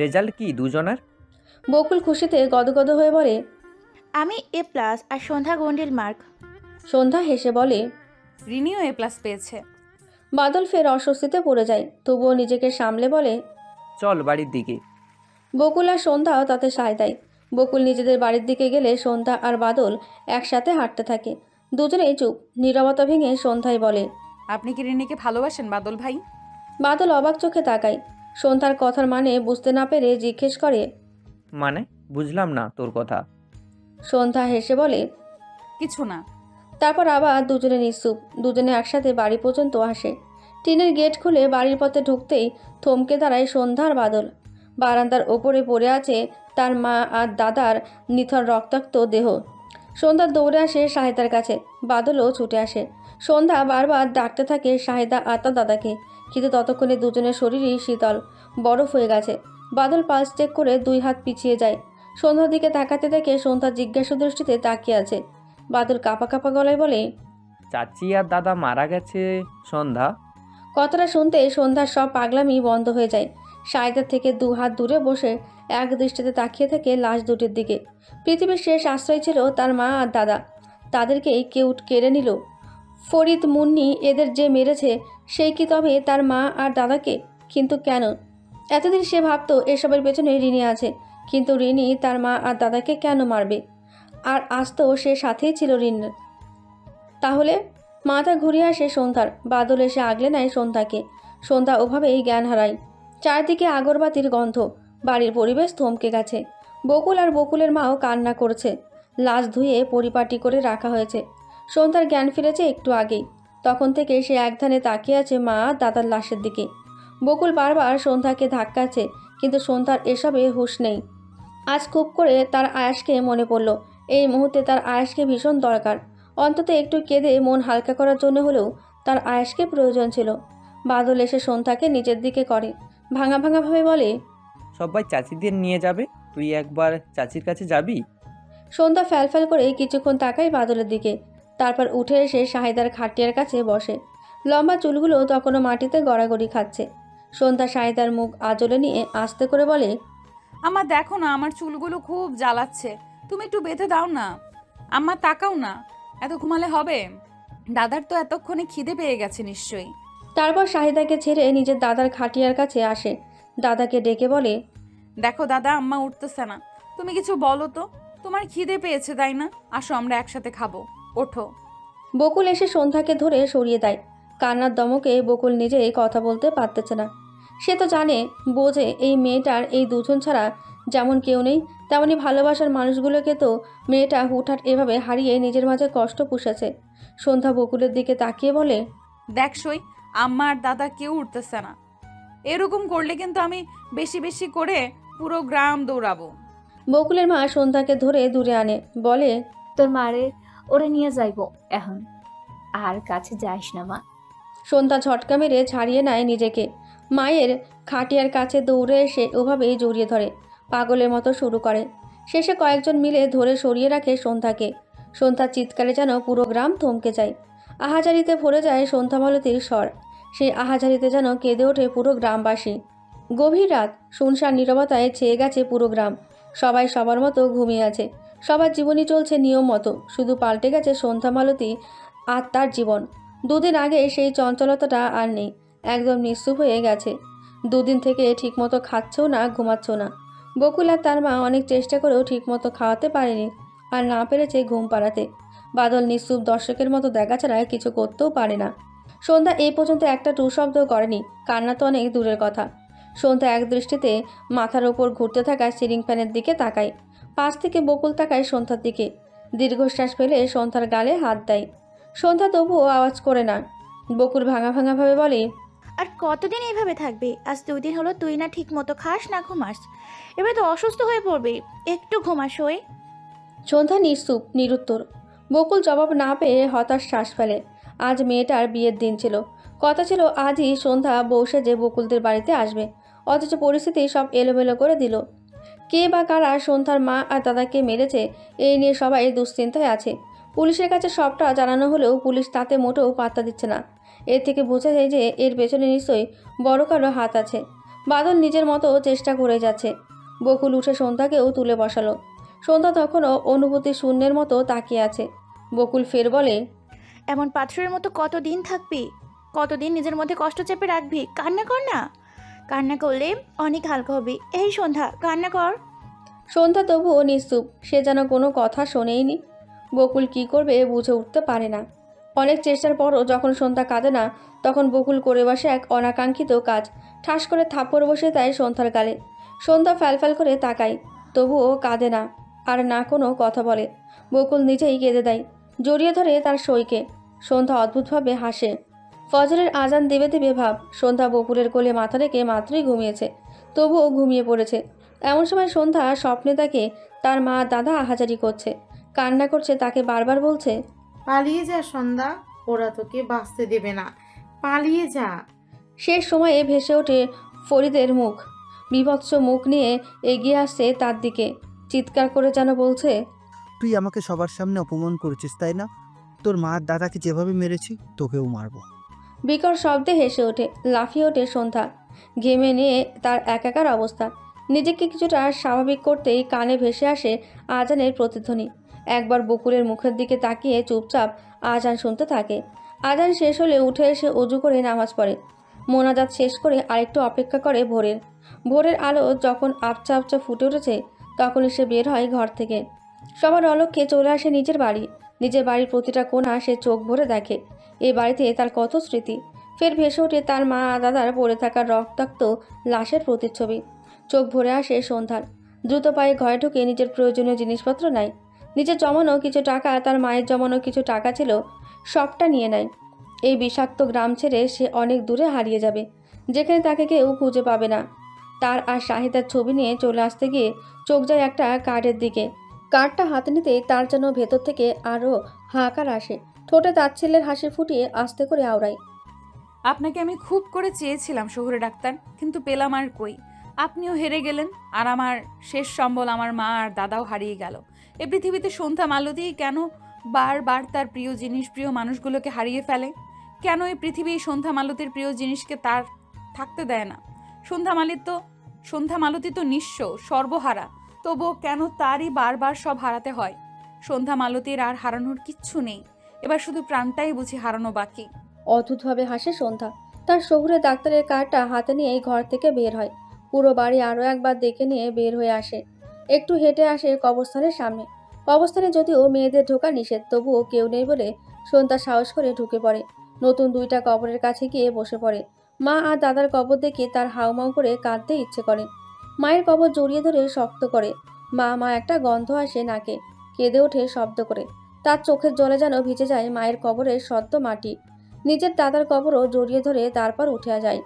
Speaker 10: রেজাল্ট কি দুজনের?
Speaker 3: বকুল খুশিতে গদগদ হয়ে বলে,
Speaker 12: আমি A+ আর সন্ধ্যা গোল্ডেন মার্ক।
Speaker 3: সন্ধ্যা হেসে বলে,
Speaker 9: রিনিও A+ পেয়েছে।
Speaker 3: বাদল ফের অস্বস্তিতে পড়ে যায়, তবুও নিজেকে সামলে বলে,
Speaker 10: চল বাড়ির দিকে।
Speaker 3: বকুল আর সন্ধ্যাও তাতে সায় দেয়। বকুল নিজেদের বাড়ির দিকে গেলে সন্ধ্যা আর বাদল একসাথে হাঁটতে থাকে। দুজনেই চুপ। নীরবতা ভেঙে সন্ধ্যায় বলে,
Speaker 9: আপনি কি রিনিকে ভালোবাসেন বাদল ভাই?
Speaker 3: বাদল অবাক চোখে তাকায়। সন্ধ্যার কথার মানে বুঝতে না পেরে জিজ্ঞেস করে,
Speaker 10: মানে বুঝলাম না তোর কথা।
Speaker 3: সন্ধ্যা হেসে বলে,
Speaker 9: কিছু না।
Speaker 3: তারপর আবার দুজনে নিশ্চুপ। দুজনে একসাথে বাড়ি পর্যন্ত আসে। টিনের গেট খুলে বাড়ির পথে ঢুকতেই থমকে দাঁড়ায় সন্ধ্যা আর বাদল। বারান্দার ওপরে পড়ে আছে তার মা আর দাদার নিথর রক্তাক্ত দেহ। সন্ধ্যা দৌড়ে আসে শাহিদার কাছে। বাদলও ছুটে আসে। সন্ধ্যা বারবার ডাকতে থাকে শাহিদা আর তার দাদাকে, কিন্তু ততক্ষণে দুজনের শরীরই শীতল বরফ হয়ে গেছে। বাদল পালস চেক করে 2 হাত পিছিয়ে যায়। সন্ধ্যার দিকে তাকাতে দেখে সন্ধ্যা জিজ্ঞাসা দৃষ্টিতে তাকিয়ে আছে। বাদল কাঁপা কাঁপা গলায় বলে,
Speaker 10: চাচি আর দাদা মারা গেছে সন্ধ্যা।
Speaker 3: কথাটা শুনতে সন্ধ্যার সব পাগলামি বন্ধ হয়ে যায়। শাহিদার থেকে 2 হাত দূরে বসে এক দৃষ্টিতে তাকিয়ে থাকে লাশ দুটির দিকে। পৃথিবীর শেষ আশ্রয় ছিল তার মা আর দাদা, তাদেরকেই কেউ কেড়ে নিল। ফরিদ মুন্নি এদের যে মেরেছে সেই কি তবে তার মা আর দাদাকে? কিন্তু কেন? এতদিন সে ভাবতো এসবের পেছনে রিনি আছে, কিন্তু রিনি তার মা আর দাদাকে কেন মারবে? আর আজ তো সে সাথেই ছিল রিনের। তাহলে মাথা ঘুরিয়ে আসে সন্ধ্যার। বাদল এসে আগলে নেয় সন্ধ্যাকে। সন্ধ্যা ওভাবেই জ্ঞান হারায়। চারদিকে আগরবাতির গন্ধ, বাড়ির পরিবেশ থমকে গেছে। বকুল আর বকুলের মাও কান্না করছে। লাশ ধুয়ে পরিপাটি করে রাখা হয়েছে। সন্ধ্যার জ্ঞান ফিরেছে একটু আগেই। তখন থেকে সে একধানে তাকিয়ে আছে মা দাদার লাশের দিকে। বকুল বারবার সন্ধ্যাকে ধাক্কাচ্ছে, কিন্তু সন্ধ্যার এসবে হুঁশ নেই। আজ খুব করে তার আয়াসকে মনে পড়ল। এই মুহূর্তে তার আয়াসকে ভীষণ দরকার। অন্তত একটু কেঁদে মন হালকা করার জন্য হলেও তার আয়াসকে প্রয়োজন ছিল। বাদল এসে সন্ধ্যাকে নিজের দিকে করে, ভাঙা ভাঙাভাবে বলে,
Speaker 10: সবাই চাচিদের নিয়ে যাবে, তুই একবার চাচির কাছে যাবি?
Speaker 3: সন্ধ্যা ফ্যালফ্যাল করে কিছুক্ষণ তাকায় বাদলের দিকে, তারপর উঠে এসে শাহিদার খাটিয়ার কাছে বসে। লম্বা চুলগুলো তখনও মাটিতে গড়াগড়ি খাচ্ছে। সন্ধ্যা শাহিদার মুখ আঁচলে নিয়ে আস্তে করে বলে,
Speaker 9: আমার দেখো না, আমার চুলগুলো খুব জ্বালাচ্ছে, তুমি একটু বেঁধে দাও না। আম্মা তাকাও না, এত ঘুমালে হবে? দাদার তো এতক্ষণে খিদে পেয়ে গেছে নিশ্চয়ই।
Speaker 3: তারপর শাহিদাকে ছেড়ে নিজের দাদার খাটিয়ার কাছে আসে। দাদাকে ডেকে বলে,
Speaker 9: দেখো দাদা, আম্মা উঠতেছে না, তুমি কিছু বলো তো, তোমার খিদে পেয়েছে তাই না? আসো আমরা একসাথে খাবো, ওঠো।
Speaker 3: বকুল এসে সন্ধ্যাকে ধরে সরিয়ে দেয়। কান্নার দমকে বকুল নিজেই কথা বলতে পারতেছে না। সে তো জানে, বোঝে এই মেয়েটার এই দুজন ছাড়া যেমন কেউ নেই, তেমনি ভালোবাসার মানুষগুলোকে তো মেয়েটা হুটহাট এভাবে হারিয়ে নিজের মাঝে কষ্ট পুষেছে। সন্ধ্যা বকুলের দিকে তাকিয়ে বলে,
Speaker 9: দেখ সই, আম্মা আর দাদা কেউ উঠতেছে না। এরকম করলে কিন্তু আমি বেশি বেশি করে পুরো গ্রাম দৌড়াবো।
Speaker 3: বকুলের মা সন্ধ্যাকে ধরে দূরে আনে, বলে,
Speaker 11: তোর মারে ওরে নিয়ে যাইব এখন, আর কাছে যাইস না মা।
Speaker 3: সন্ধ্যা ঝটকা মেরে ছাড়িয়ে নেয় নিজেকে। মায়ের খাটিয়ার কাছে দৌড়ে এসে ওভাবেই জড়িয়ে ধরে, পাগলের মতো শুরু করে। শেষে কয়েকজন মিলে ধরে সরিয়ে রাখে সন্ধ্যাকে। সন্ধ্যার চিৎকারে যেন পুরো গ্রাম থমকে যায়। আহাজারিতে ভরে যায় সন্ধ্যা মালতীর স্বর। সেই আহাজারিতে যেন কেঁদে ওঠে পুরো গ্রামবাসী। গভীর রাত, শুনশান নীরবতায় ছেয়ে গেছে পুরো গ্রাম। সবাই সবার মতো ঘুমিয়ে আছে। সবার জীবনই চলছে নিয়ম মতো, শুধু পাল্টে গেছে সন্ধ্যা মালতী আর তার জীবন। দুদিন আগে সেই চঞ্চলতাটা আর নেই, একদম নিঃস্তুপ হয়ে গেছে। দুদিন থেকে ঠিকমতো খাচ্ছেও না, ঘুমাচ্ছেও না। বকুল আর তার মা অনেক চেষ্টা করেও ঠিকমতো খাওয়াতে পারেনি, আর না পেরেছে ঘুম পাড়াতে। বাদল নিঃস্তুপ দর্শকের মতো দেখা ছাড়া কিছু করতেও পারে না। সন্ধ্যা এই পর্যন্ত একটা টু শব্দ করেনি, কান্না তো অনেক দূরের কথা। সন্ধ্যা এক দৃষ্টিতে মাথার ওপর ঘুরতে থাকা সিলিং ফ্যানের দিকে তাকায়। পাশ থেকে বকুল তাকায় সন্ধ্যার দিকে। দীর্ঘশ্বাস ফেলে সন্ধ্যার গালে হাত দেয়। সন্ধ্যা তবুও আওয়াজ করে না। বকুল ভাঙা ভাঙাভাবে বলে,
Speaker 12: আর কতদিন এইভাবে থাকবে? আজ 2 দিন হলো তুই না ঠিক মতো খাস না ঘুমাস, এবার তো অসুস্থ হয়ে পড়বি, একটু ঘুমাস ওই।
Speaker 3: সন্ধ্যা নিশ্চুপ, নিরুত্তর। বকুল জবাব না পেয়ে হতাশ শ্বাস ফেলে। আজ মেয়েটার বিয়ের দিন ছিল, কথা ছিল আজই সন্ধ্যা বউ সেজে বকুলদের বাড়িতে আসবে, অথচ পরিস্থিতি সব এলোমেলো করে দিল। কে বা কারা সন্ধ্যার মা আর দাদাকে মেরেছে এই নিয়ে সবাই দুশ্চিন্তায় আছে। পুলিশের কাছে সবটা জানানো হলেও পুলিশ তাতে মোটেও পাত্তা দিচ্ছে না। এর থেকে বোঝা যায় যে এর পেছনে নিশ্চয়ই বড় কারো হাত আছে। বাদল নিজের মতো চেষ্টা করে যাচ্ছে। বকুল উঠে সন্ধ্যাকেও তুলে বসালো। সন্ধ্যা তখনও অনুভূতি শূন্যের মতো তাকিয়ে আছে। বকুল ফের বলে,
Speaker 12: এমন পাথরের মতো কতদিন থাকবি? কতদিন নিজের মধ্যে কষ্ট চেপে রাখবি? কান্না কর না, কান্না করলে অনেক হালকা হবি। এই সন্ধ্যা, কান্না কর।
Speaker 3: সন্ধ্যা তবুও নিশ্চুপ, সে যেন কোনো কথা শোনেইনি। বকুল কি করবে বুঝে উঠতে পারে না। অনেক চেষ্টার পরও যখন সন্ধ্যা কাঁদে না, তখন বকুল করে বসে এক অনাকাঙ্ক্ষিত কাজ, ঠাস করে থাপ্পড় বসে দেয় সন্ধ্যার গালে। সন্ধ্যা ফ্যালফ্যাল করে তাকায়, তবুও কাঁদে না, আর না কোনো কথা বলে। বকুল নিজেই কেঁদে দেয়, জড়িয়ে ধরে তার সইকে। সন্ধ্যা অদ্ভুতভাবে হাসে। ফজরের আজান দেবে দেবে ভাব। সন্ধ্যা বকুলের কোলে মাথা রেখে মাত্রই ঘুমিয়েছে, তবুও ঘুমিয়ে পড়েছে। এমন সময় সন্ধ্যা স্বপ্নে তাকে তার মা দাদা আহাজারি করছে, কান্না করছে, তাকে বারবার বলছে,
Speaker 15: পালিয়ে যা সন্ধ্যা, ওরা তোকে বাঁচতে দেবে না, পালিয়ে যা।
Speaker 3: শেষ সময়ে ভেসে ওঠে ফরিদের মুখ। বিভৎস মুখ নিয়ে এগিয়ে আসছে তার দিকে, চিৎকার করে যেন বলছে,
Speaker 17: তুই আমাকে সবার সামনে অপমান করেছিস তাই না? তোর মা আর দাদাকে যেভাবে মেরেছি তোকেও মারবো।
Speaker 3: বিকট শব্দে হেসে ওঠে, লাফিয়ে ওঠে সন্ধ্যা। ঘেমে নিয়ে তার একাকার অবস্থা। নিজেকে কিছুটা স্বাভাবিক করতেই কানে ভেসে আসে আজানের প্রতিধ্বনি। একবার বকুলের মুখের দিকে তাকিয়ে চুপচাপ আজান শুনতে থাকে। আজান শেষ হলে উঠে এসে অজু করে নামাজ পড়ে। মোনাজাত শেষ করে আরেকটু অপেক্ষা করে ভোরের আলো যখন আপচা আপচা ফুটে উঠেছে তখনই সে বের হয় ঘর থেকে। সবার অলক্ষ্যে চলে আসে নিজের বাড়ির প্রতিটা কোণা সে চোখ ভরে দেখে। এই বাড়িতে তার কত স্মৃতি। ফের ভেসে ওঠে তার মা দাদার পড়ে থাকা রক্তাক্ত লাশের প্রতিচ্ছবি। চোখ ভরে আসে সন্ধ্যার। দ্রুত পায়ে ঘরে ঢুকে নিজের প্রয়োজনীয় জিনিসপত্র নেয়। নিজের জমানো কিছু টাকা, তার মায়ের জমানো কিছু টাকা ছিল, সবটা নিয়ে নেয়। এই বিষাক্ত গ্রাম ছেড়ে সে অনেক দূরে হারিয়ে যাবে, যেখানে তাকে কেউ খুঁজে পাবে না। তার আর শাহিদার ছবি নিয়ে চলে আসতে গিয়ে চোখ যায় একটা কার্ডের দিকে। কার্ডটা হাতে নিতেই তার যেন ভেতর থেকে আরও হাহাকার আসে। ঠোঁটে তাচ্ছিল্যের হাসি ফুটিয়ে আস্তে করে আওড়ায়।
Speaker 9: আপনাকে আমি খুব করে চেয়েছিলাম শহুরে ডাক্তার, কিন্তু পেলাম আর কই। আপনিও হেরে গেলেন, আর আমার শেষ সম্বল আমার মা আর দাদাও হারিয়ে গেল। এ পৃথিবীতে সন্ধ্যা মালতী কেন বারবার তার প্রিয় জিনিস, প্রিয় মানুষগুলোকে হারিয়ে ফেলে? কেন এই পৃথিবী সন্ধ্যা মালতীর প্রিয় জিনিসকে তার থাকতে দেয় না? সন্ধ্যা মালতী তো নিঃস্ব, সর্বহারা, তবুও কেন তারই বারবার সব হারাতে হয়? সন্ধ্যা মালতীর আর হারানোর কিচ্ছু নেই, এবার শুধু প্রাণটাই বুঝি হারানো বাকি।
Speaker 3: অদ্ভুতভাবে হাসে সন্ধ্যা। তার শহুরে ডাক্তারের কার্ডটা হাতে নিয়ে ঘর থেকে বের হয়। পুরো বাড়ি আরও একবার দেখে নিয়ে বের হয়ে আসে। একটু হেঁটে আসে কবরস্থানের সামনে। কবরস্থানে যদিও মেয়েদের ঢোকা নিষেধ, তবুও কেউ নেই বলে সন্ধ্যা সাহস করে ঢুকে পড়ে। নতুন 2টা কবরের কাছে গিয়ে বসে পড়ে। মা আর দাদার কবর দেখে তার হাউমাউ করে কাঁদতে ইচ্ছে করে। মায়ের কবর জড়িয়ে ধরে শক্ত করে। মা একটা গন্ধ আসে নাকে, কেঁদে ওঠে শব্দ করে। তার চোখের জলে যেন ভিজে যায় মায়ের কবরের সদ্য মাটি। নিজের দাদার কবরও জড়িয়ে ধরে তারপর উঠে যায়।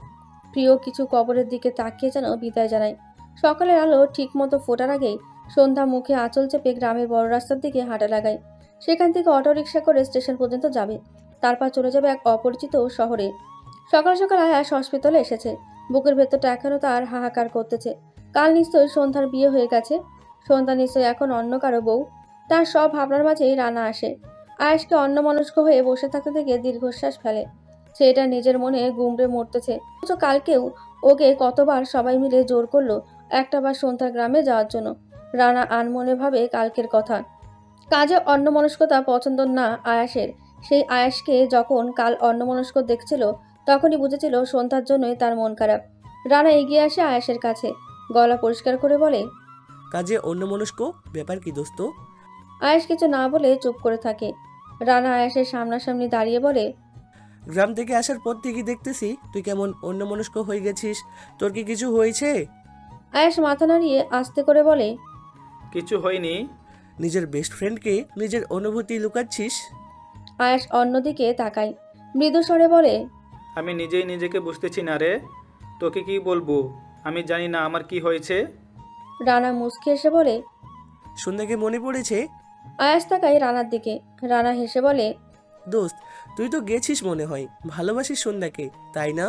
Speaker 3: প্রিয় কিছু কবরের দিকে তাকিয়ে যেন বিদায় জানায়। সকালের আলো ঠিক মতো ফোটার আগেই সন্ধ্যা মুখে আঁচল চেপে গ্রামের বড় রাস্তার দিকে হাঁটা লাগায়। সেখান থেকে অটোরিকশা করে স্টেশন পর্যন্ত যাবে, তারপর চলে যাবে এক অপরিচিত শহরে। সকাল সকাল আয়াস হসপিটালে এসেছে। বুকের ভেতরটা এখনও তার হাহাকার করতেছে। কাল নিশ্চয়ই সন্ধ্যার বিয়ে হয়ে গেছে। সন্ধ্যা নিশ্চয়ই এখন অন্য কারো বউ। তার সব ভাবনার মাঝেই রানা আসে। আয়াসকে অন্যমনস্ক হয়ে বসে থাকতে থেকে দীর্ঘশ্বাস ফেলে। সে এটা নিজের মনে গুমড়ে মরতেছে। কালকেও ওকে কতবার সবাই মিলে জোর করলো একটাবার সন্ধ্যার গ্রামে যাওয়ার জন্য। রানা আনমনে ভাবে কালকের কথা। কাজে অন্যমনস্কতা পছন্দ না আয়াসের। সেই আয়াসকে যখন কাল অন্যমনস্ক দেখছিল তখনই বুঝেছিল সন্ধ্যার জন্যই তার মন খারাপ। রানা এগিয়ে আসে আয়াসের কাছে, গলা পরিষ্কার করে বলে,
Speaker 4: কাজে অন্যমনস্ক ব্যাপার কি দোস্ত?
Speaker 3: আয়াস কিছু না বলে চুপ করে থাকে। রানা আয়াসের সামনাসামনি দাঁড়িয়ে বলে,
Speaker 4: গ্রাম থেকে আসার পর থেকে দেখতেছি তুই কেমন অন্যমনস্ক হয়ে গেছিস। তোর কি কিছু হয়েছে?
Speaker 3: আয়াস মাথা নাড়িয়ে আস্তে করে বলে,
Speaker 2: কিছু হয়নি।
Speaker 4: নিজের বেস্ট ফ্রেন্ডকে নিজের অনুভূতি লুকাচ্ছিস?
Speaker 3: আয়াস অন্যদিকে তাকায়, মৃদু স্বরে বলে,
Speaker 2: আমি নিজেই নিজেকে বুঝতেছি না রে। তোকে কি বলবো, আমি জানি না আমার কি হয়েছে।
Speaker 3: রানা মুচকি এসে বলে,
Speaker 4: সন্ধ্যাকে মনে পড়েছে?
Speaker 3: আয়াস তাকায় রানার দিকে। রানা হেসে বলে,
Speaker 4: দোস্ত তুই তো গেছিস মনে হয়, ভালোবাসিস সন্ধ্যাকে, তাই না?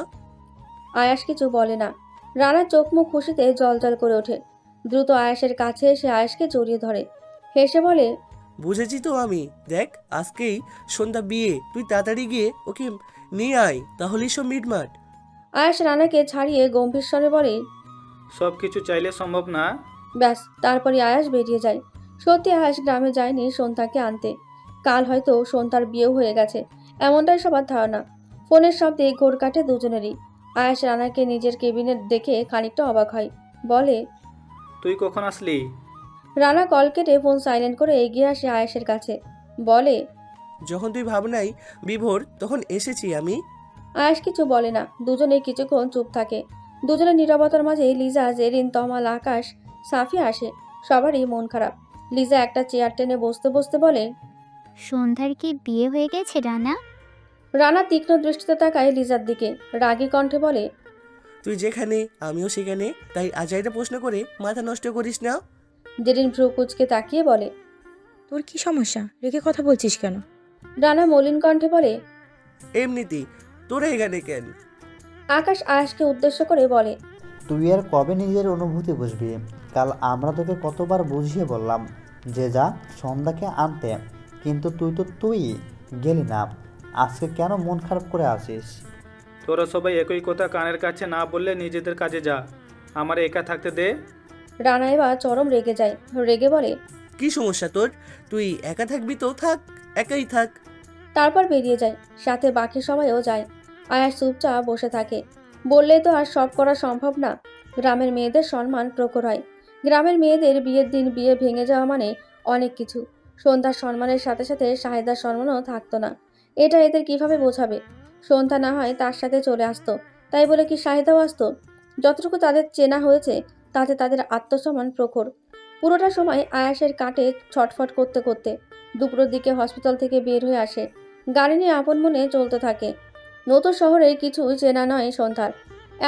Speaker 3: আয়াস কিছু বলে না। রানার চোখ মুখ খুশিতে জলজল করে ওঠে। দ্রুত আয়াসের কাছে এসে আয়াসকে জড়িয়ে ধরে, হেসে বলে,
Speaker 4: বুঝেছি তো আমি। দেখ আজকেই সন্ধ্যা বিয়ে, তুই তাড়াতাড়ি গিয়ে ওকে নিয়ে আয়, তাহলেই সব মিটমাট।
Speaker 3: আয়াস রানাকে ছাড়িয়ে গম্ভীর স্বরে বলে,
Speaker 2: সব কিছু চাইলে সম্ভব না।
Speaker 3: ব্যাস, তারপরই আয়াস বেরিয়ে যায়। সত্যি আয়াস গ্রামে যায়নি সন্ধ্যাকে আনতে। কাল হয়তো সন্ধ্যার বিয়েও হয়ে গেছে, এমনটাই সবার ধারণা। ফোনের শব্দে ঘোর কাটে দুজনেরই। আয়াস রানাকে নিজের কেবিনে দেখে খানিকটা অবাক হয়, বলে,
Speaker 2: তুই কখন আসলি?
Speaker 3: রানা কল কেটে ফোন সাইলেন্ট করে এগিয়ে আসে আয়াসের কাছে, বলে,
Speaker 4: যখন তুই ভাবনাই বিভোর তখন এসেছি আমি।
Speaker 3: আয়াস কিছু বলে না। দুজনে কিছুক্ষণ চুপ থাকে। দুজনের নীরবতার মাঝে লিজা, জেরিন, তমাল, আকাশ, সাফি আসে। সবারই মন খারাপ। লিজা একটা চেয়ার টেনে বসতে বসতে বলে,
Speaker 6: সন্ধ্যার কি বিয়ে হয়ে গেছে রানা?
Speaker 3: রানা তীক্ষ্ণ দৃষ্টিতে তাকায় লিজার দিকে, রাগী কণ্ঠে বলে,
Speaker 4: তুই যেখানে আমিও সেখানে, তাই আজাইরা প্রশ্ন করে মাথা নষ্ট করিস না।
Speaker 3: জেরিন ভ্রু কুচকে তাকিয়ে বলে,
Speaker 8: তোর কি সমস্যা? রেখে কথা বলছিস কেন?
Speaker 3: রানা মলিন কণ্ঠে বলে,
Speaker 4: এমনিতেই, তোরা এখানে কেন?
Speaker 3: আকাশ আয়াসকে উদ্দেশ্য করে বলে,
Speaker 5: তুই আর কবে নিজের অনুভূতি বুঝবি? কাল আমরা তোকে কতবার বুঝিয়ে বললাম যে যা সন্ধ্যাকে আনতে, কিন্তু তুই গেলি না। আজকে কেন মন খারাপ করে আসিস?
Speaker 2: তোরা সবাই একই কথা কানের কাছে না বললে নিজেদের কাজে যা, আমার একা থাকতে দে।
Speaker 3: রানা এবার চরম রেগে যায়। রেগে বলে,
Speaker 4: কি সমস্যা তোর? তুই একা থাকবি তো থাক, একাই থাক।
Speaker 3: তারপর বেরিয়ে যায়। সাথে বাকি সবাইও যায়। আয়াস চুপচাপ বসে থাকে। বললে তো আর সব করা সম্ভব না। গ্রামের মেয়েদের সম্মান প্রখর হয়। গ্রামের মেয়েদের বিয়ের দিন বিয়ে ভেঙে যাওয়া মানে অনেক কিছু। সন্ধ্যার সম্মানের সাথে সাথে শাহেদার সম্মানও থাকতো না। এটা এদের কিভাবে বোঝাবে? সন্ধ্যা না হয় তার সাথে চলে আসতো, তাই বলে কি শাহেদাও আসতো? যতটুকু তাদের চেনা হয়েছে তাতে তাদের আত্মসম্মান প্রখর। পুরোটা সময় আয়াসের কাটে ছটফট করতে করতে। দুপুরের দিকে হসপিটাল থেকে বের হয়ে আসে। গাড়ি নিয়ে আপন মনে চলতে থাকে। নতুন শহরে কিছু চেনা নয় সন্ধ্যার।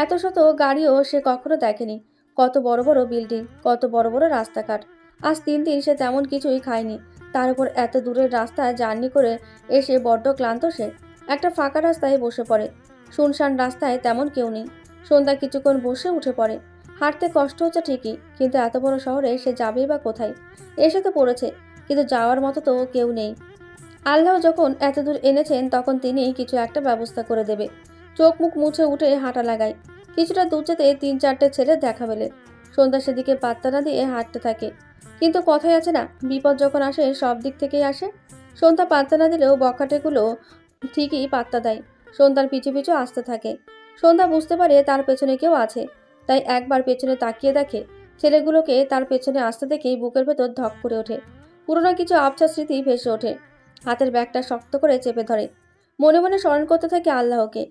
Speaker 3: এত শত গাড়িও সে কখনো দেখেনি। কত বড় বড় বিল্ডিং, কত বড় বড় রাস্তাঘাট। আজ 3 দিন সে তেমন কিছুই খায়নি। তার উপর এত দূরের রাস্তা জার্নি করে এসে বড্ড ক্লান্ত সে। একটা ফাঁকা রাস্তায় বসে পড়ে। শুনশান রাস্তায় তেমন কেউ নেই। সন্ধ্যা কিছুক্ষণ বসে উঠে পড়ে। হাঁটতে কষ্ট হচ্ছে ঠিকই, কিন্তু এত বড় শহরে সে যাবেই বা কোথায়? এসে তো পড়েছে, কিন্তু যাওয়ার মতো তো কেউ নেই। আল্লাহ যখন এত দূর এনেছেন তখন তিনি কিছু একটা ব্যবস্থা করে দেবে। চোখ মুখ মুছে উঠে হাঁটা লাগায়। কিছুটা দূর যেতে 3-4টে ছেলে দেখা মেলে। সন্ধ্যা সেদিকে পাত্তা না দিয়ে হাঁটতে থাকে। কিন্তু কথাই আছে না, বিপদ যখন আসে সব দিক থেকেই আসে। সন্ধ্যা পাত্তা না দিলেও বখাটেগুলো ঠিকই পাত্তা দেয়। সন্ধ্যার পিছু পিছু আসতে থাকে। সন্ধ্যা বুঝতে পারে তার পেছনে কেউ আছে, তাই একবার পেছনে তাকিয়ে দেখে। ছেলেগুলোকে তার পেছনে আসতে দেখেই বুকের ভেতর ধক করে ওঠে। পুরোনো কিছু আবছা স্মৃতি ভেসে ওঠে। হাতের ব্যাগটা শক্ত করে চেপে ধরে। মনে মনে স্মরণ করতে থাকে আল্লাহকে।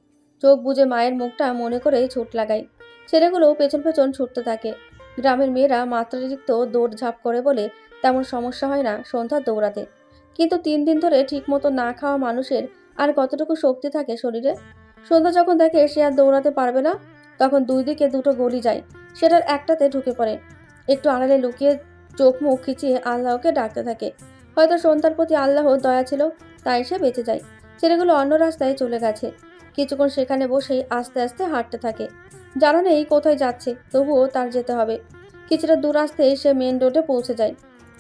Speaker 3: চোখ বুজে মায়ের মুখটা মনে করে ছুট লাগায়। ছেলেগুলো পেছন পেছন ছুটতে থাকে। গ্রামের মেয়েরা মাত্রাতিরিক্ত দৌড়ঝাঁপ করে বলে তেমন সমস্যা হয় না সন্ধ্যার দৌড়াতে। কিন্তু 3 দিন ধরে ঠিকমতো না খাওয়া মানুষের আর কতটুকু শক্তি থাকে শরীরে? সন্ধ্যা যখন দেখে সে আর দৌড়াতে পারবে না, তখন 2 দিকে 2টো গলি যায়। সেটার একটাতে ঢুকে পড়ে। একটু আড়ালে লুকিয়ে চোখ মুখ খিচিয়ে আল্লাহকে ডাকতে থাকে। হয়তো সন্ধ্যার প্রতি আল্লাহর দয়া ছিল, তাই সে বেঁচে যায়। ছেলেগুলো অন্য রাস্তায় চলে গেছে। কিছুক্ষণ সেখানে বসেই আস্তে আস্তে হাঁটতে থাকে। জানা নেই কোথায় যাচ্ছে, তবুও তার যেতে হবে। কিছুটা দূর আসতেই সে মেন রোডে পৌঁছে যায়।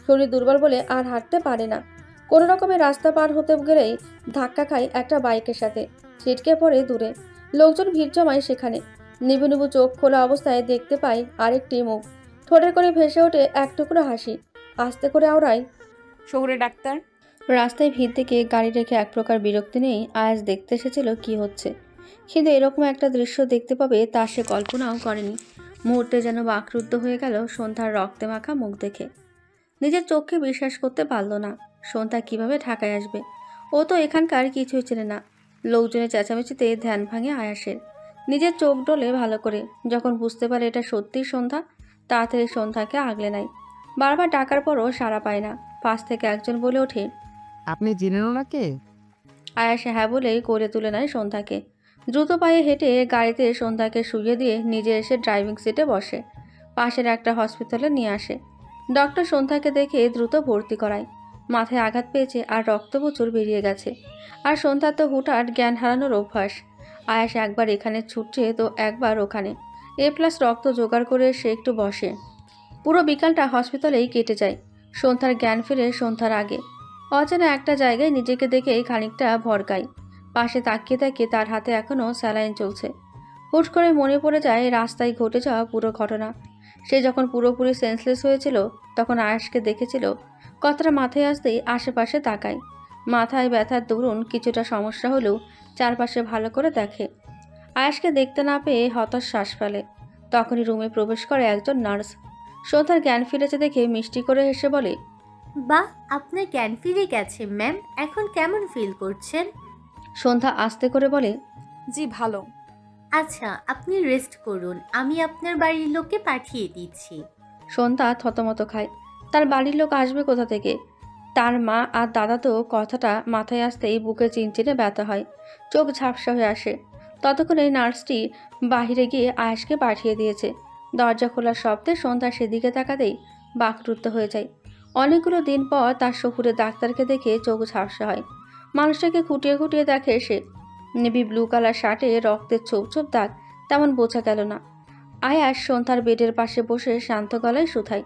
Speaker 3: শরীর দুর্বল বলে আর হাঁটতে পারে না। কোনো রকমে রাস্তা পার হতে গেলেই ধাক্কা খায় একটা বাইকের সাথে। ছিটকে পড়ে দূরে। লোকজন ভিড় জমায় সেখানে। নিবু নিবু চোখ খোলা অবস্থায় দেখতে পায় আরেকটি মুখ। ঠোঁটের করে ভেসে ওঠে এক টুকরো হাসি। আস্তে করে আওড়ায়,
Speaker 9: শহুরে ডাক্তার।
Speaker 3: রাস্তায় ভিড় থেকে গাড়ি রেখে এক প্রকার বিরক্তি নিয়েই আয়াস দেখতে এসেছিল কি হচ্ছে। কিন্তু এরকম একটা দৃশ্য দেখতে পাবে তা সে কল্পনাও করেনি। মুহূর্তে যেন বাকরুদ্ধ হয়ে গেল সন্ধ্যার রক্তে মাখা মুখ দেখে। নিজের চোখকে বিশ্বাস করতে পারল না। সন্ধ্যা কিভাবে ঢাকায় আসবে? ও তো এখানকার কিছুই চেনে না। লোকজনের চেঁচামেচিতে ধ্যান ভাঙে আয়াসের। নিজের চোখ ডলে ভালো করে। যখন বুঝতে পারে এটা সত্যিই সন্ধ্যা, তাড়াতাড়ি সন্ধ্যাকে আগলে নেয়। বারবার ডাকার পরও সাড়া পায় না। পাশ থেকে একজন বলে ওঠে,
Speaker 17: আপনি চিনেন ওনাকে?
Speaker 3: আয়াস হ্যাঁ বলেই করে তুলে নেয় সন্ধ্যাকে। দ্রুত পায়ে হেঁটে গাড়িতে সন্ধ্যাকে শুইয়ে দিয়ে নিজে এসে ড্রাইভিং সিটে বসে। পাশের একটা হসপিটালে নিয়ে আসে। ডক্টর সন্ধ্যাকে দেখে দ্রুত ভর্তি করায়। মাথায় আঘাত পেয়েছে আর রক্ত প্রচুর বেরিয়ে গেছে। আর সন্ধ্যার তো হুটহাট জ্ঞান হারানোর অভ্যাস। আয়াস একবার এখানে ছুটছে তো একবার ওখানে। A+ রক্ত জোগাড় করে সে একটু বসে। পুরো বিকালটা হসপিটালেই কেটে যায়। সন্ধ্যার জ্ঞান ফিরে সন্ধ্যার আগে। অচেনা একটা জায়গায় নিজেকে দেখেই খানিকটা ভরকায়। পাশে তাকিয়ে তাকিয়ে তার হাতে এখনও স্যালাইন চলছে। হুট করে মনে পড়ে যায় রাস্তায় ঘটে যাওয়া পুরো ঘটনা। সে যখন পুরোপুরি সেন্সলেস হয়েছিল তখন আয়াসকে দেখেছিল। কথাটা মাথায় আসতেই আশেপাশে তাকায়। মাথায় ব্যথার দরুন কিছুটা সমস্যা হলেও চারপাশে ভালো করে দেখে। আয়াসকে দেখতে না পেয়ে হতাশ শ্বাস ফেলে। তখনই রুমে প্রবেশ করে একজন নার্স। সন্ধ্যার জ্ঞান ফিরেছে দেখে মিষ্টি করে হেসে বলে,
Speaker 18: বাহ, আপনার জ্ঞান ফিরে গেছে ম্যাম। এখন কেমন ফিল করছেন?
Speaker 3: সন্ধ্যা আস্তে করে বলে,
Speaker 9: জি ভালো।
Speaker 18: আচ্ছা, আপনি রেস্ট করুন, আমি আপনার বাড়ির লোককে পাঠিয়ে দিচ্ছি।
Speaker 3: সন্ধ্যা থতমত খায়। তার বাড়ির লোক আসবে কোথা থেকে? তার মা আর দাদা তো কথাটা মাথায় আসতেই বুকে চিনচিনে ব্যথা হয়। চোখ ঝাপসা হয়ে আসে। ততক্ষণে নার্সটি বাহিরে গিয়ে আয়াসকে পাঠিয়ে দিয়েছে। দরজা খোলার শব্দে সন্ধ্যা সেদিকে তাকাতেই বাকরুদ্ধ হয়ে যায়। অনেকগুলো দিন পর তার শহুরে ডাক্তারকে দেখে চোখ ঝাপসা হয়। মানুষটাকে খুঁটিয়ে খুঁটিয়ে দেখে সে। নেভি ব্লু কালার শার্টে রক্তের ছোপ ছোপ দাগ তেমন বোঝা গেল না। আয়াস সন্ধ্যার বেডের পাশে বসে শান্ত গলায় শুধায়,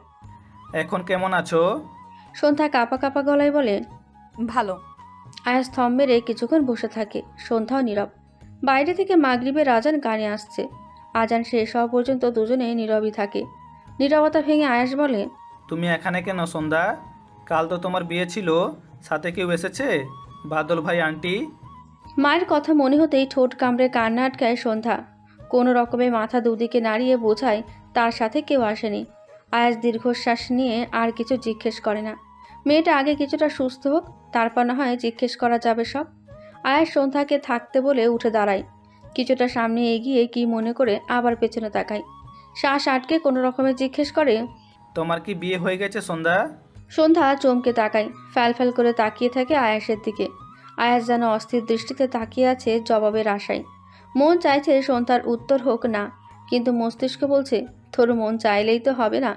Speaker 2: এখন কেমন আছো?
Speaker 3: সন্ধ্যা কাঁপা কাঁপা গলায় বলে,
Speaker 9: ভালো।
Speaker 3: আয়াস থম মেরে কিছুক্ষণ বসে থাকে। সন্ধ্যাও নীরব। বাইরে থেকে মাগরিবের আজান গানে আসছে। আজান শেষ হওয়া পর্যন্ত দুজনে নীরবই থাকে। নীরবতা ভেঙে আয়াস বলে,
Speaker 2: তুমি এখানে কেন সন্ধ্যা? কাল তো তোমার বিয়ে ছিল, সাথে কেউ এসেছে? বাদল ভাই, আন্টি?
Speaker 3: মায়ের কথা মনে হতেই ঠোঁট কামড়ে কান্না আটকায় সন্ধ্যা। কোনো রকমে মাথা দুদিকে নাড়িয়ে বোঝায় তার সাথে কেউ আসেনি। আয়াস দীর্ঘশ্বাস নিয়ে আর কিছু জিজ্ঞেস করে না। মেয়েটা আগে কিছুটা সুস্থ হোক, তারপর না হয় জিজ্ঞেস করা যাবে সব। আয়াস সন্ধ্যাকে থাকতে বলে উঠে দাঁড়ায়। কিছুটা সামনে এগিয়ে কি মনে করে আবার পেছনে তাকায়। শ্বাস আটকে কোনো রকমে জিজ্ঞেস করে,
Speaker 2: তোমার কি বিয়ে হয়ে গেছে সন্ধ্যা?
Speaker 3: সন্ধ্যা চমকে তাকায়, ফ্যাল করে তাকিয়ে থাকে আয়াসের দিকে। আয়াস যেন অস্থির দৃষ্টিতে তাকিয়ে আছে জবাবের আশায়। মন চাইছে সন্ধ্যার উত্তর হোক না, কিন্তু মস্তিষ্ক বলছে তোর মন চাইলেই তো হবে না।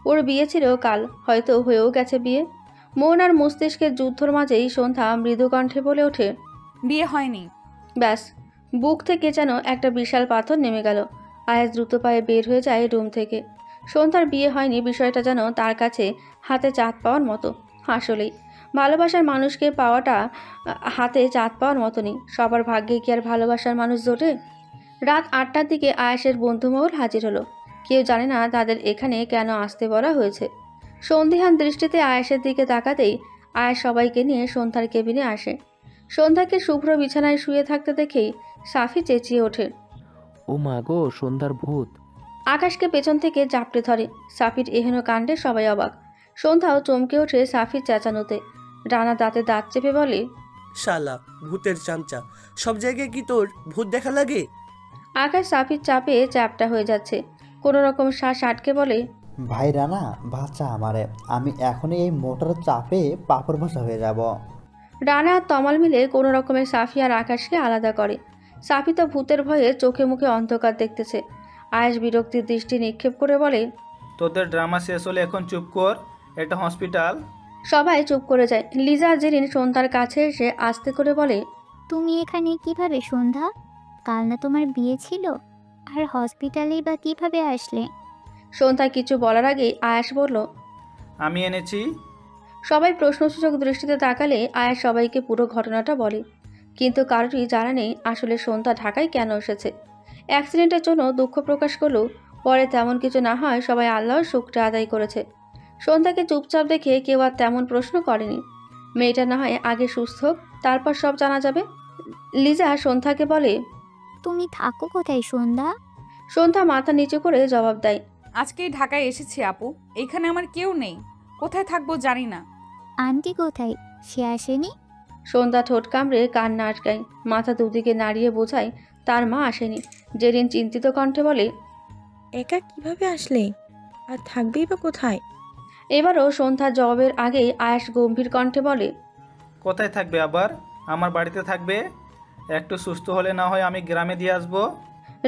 Speaker 3: ওর বিয়ে ছিল কাল, হয়তো হয়েও গেছে বিয়ে। মন আর মস্তিষ্কের যুদ্ধর মাঝেই সন্ধ্যা মৃদু কণ্ঠে বলে ওঠে,
Speaker 9: বিয়ে হয়নি।
Speaker 3: ব্যাস, বুক থেকে যেন একটা বিশাল পাথর নেমে গেল। আয়াস দ্রুত পায়ে বের হয়ে যায় রুম থেকে। সন্ধ্যার বিয়ে হয়নি বিষয়টা যেন তার কাছে হাতে চাঁদ পাওয়ার মতো। আসলেই ভালোবাসার মানুষকে পাওয়াটা হাতে চাঁদ পাওয়ার মতনই। সবার ভাগ্যে কি আর ভালোবাসার মানুষ জোটে? রাত 8টার দিকে আয়াসের বন্ধুমহল হাজির হলো। কেউ জানে না তাদের এখানে কেন আসতে বলা হয়েছে। সন্ধিহান দৃষ্টিতে আয়াসের দিকে তাকাতেই আয়াস সবাইকে নিয়ে সন্ধ্যার কেবিনে আসে। সন্ধ্যাকে শুভ্র বিছানায় শুয়ে থাকতে দেখেই সাফি চেঁচিয়ে ওঠে,
Speaker 14: ও মা গো, সন্ধ্যার ভূত!
Speaker 3: আকাশকে পেছন থেকে জাপটে ধরে। সাফির এহেন কাণ্ডে সবাই অবাক। সন্ধ্যাও চমকে ওঠে সাফির চেঁচানোতে। রানা দাঁতে দাঁত চেপে বলে,
Speaker 4: শালা ভূতের চামচা, সব জায়গায় কি তোর ভূত দেখা লাগে?
Speaker 3: আকাশ সাফির চাপে চ্যাপটা হয়ে যাচ্ছে। কোনো রকম শ্বাস আটকে বলে,
Speaker 5: ভাই রানা, বাচ্চা আমারে, আমি এখনই এই মোটর চাপে পাপড় ভাষা হয়ে যাব।
Speaker 3: রানা আর তমাল মিলে কোনো রকমের সাফি আর আকাশকে আলাদা করে। সাফি তো ভূতের ভয়ে চোখে মুখে অন্ধকার দেখতেছে। আয়েশ বিরক্তির দৃষ্টি নিক্ষেপ করে বলে,
Speaker 2: তোদের ড্রামা শেষ হলে এখন চুপ কর, এটা হসপিটাল।
Speaker 3: সবাই চুপ করে যায়। লিজা জেরিন সন্ধ্যার কাছে এসে আস্তে করে বলে,
Speaker 6: তুমি এখানে কিভাবে সন্ধ্যা? কাল না তোমার বিয়ে ছিল? আর হসপিটালেই বা কিভাবে আসলে?
Speaker 3: সন্ধ্যা কিছু বলার আগেই আয়াস বলল,
Speaker 2: আমি এনেছি।
Speaker 3: সবাই প্রশ্নসূচক দৃষ্টিতে তাকালে আয়াস সবাইকে পুরো ঘটনাটা বলে। কিন্তু কারোরই জানা নেই আসলে সন্ধ্যা ঢাকায় কেন এসেছে। অ্যাক্সিডেন্টের জন্য দুঃখ প্রকাশ করলেও পরে তেমন কিছু না হয় সবাই আল্লাহর শুকরিয়া আদায় করেছে। সন্ধ্যাকে চুপচাপ দেখে কেউ আর তেমন প্রশ্ন করেনি। মেয়েটা না হয় আগে সুস্থ হোক, তারপর সব জানা যাবে। লিজা সন্ধ্যাকে বলে,
Speaker 6: তুমি থাকো কোথায় সন্ধ্যা?
Speaker 3: সন্ধ্যা মাথা নিচু করে জবাব দেয়,
Speaker 9: আজকেই ঢাকায় এসেছি আপু, এইখানে আমার কেউ নেই, কোথায় থাকবো জানি না।
Speaker 6: আন্টি কোথায়? সে আসেনি?
Speaker 3: সন্ধ্যা ঠোঁট কামড়ে কান্না আটকায়, মাথা দুদিকে নাড়িয়ে বোঝায় তার মা আসেনি। জেরিন চিন্তিত কণ্ঠে বলে,
Speaker 8: একা কিভাবে আসলে? আর থাকবেই বা কোথায়?
Speaker 3: এবারও সন্ধ্যার জবাবের আগেই আয়াস গম্ভীর কণ্ঠে বলে,
Speaker 2: কোথায় থাকবে আবার? আমার বাড়িতে থাকবে। একটু সুস্থ হলে না হয় আমি গ্রামে দিয়ে আসবো।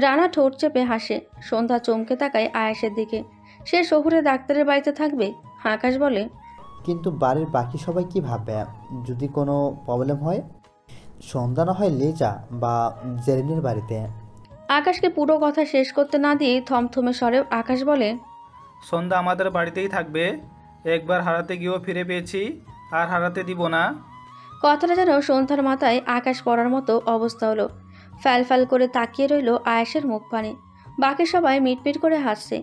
Speaker 3: রানা ঠোঁট চেপে হাসে। সন্ধ্যা চমকে তাকায় আয়াসের দিকে। সে শহুরে ডাক্তারের বাড়িতে থাকবে? আকাশ বলে,
Speaker 5: কিন্তু বাড়ির বাকি সবাই কি ভাববে যদি কোনো প্রবলেম হয়? সন্ধ্যা না হয় লিজা বা জেরিনের বাড়িতে।
Speaker 3: আকাশকে পুরো কথা শেষ করতে না দিয়ে থমথমে স্বরে আকাশ বলে,
Speaker 2: সন্ধ্যা আমাদের বাড়িতেই থাকবে। একবার হারাতে গিয়েও ফিরে পেয়েছি, আর হারাতে দিব না।
Speaker 3: কথাটা যেন সন্ধ্যার মাথায় আকাশ পড়ার মতো অবস্থা হলো। ফ্যাল করে তাকিয়ে রইল আয়াসের মুখ পানে। বাকি সবাই মিটমিট করে হাসছে।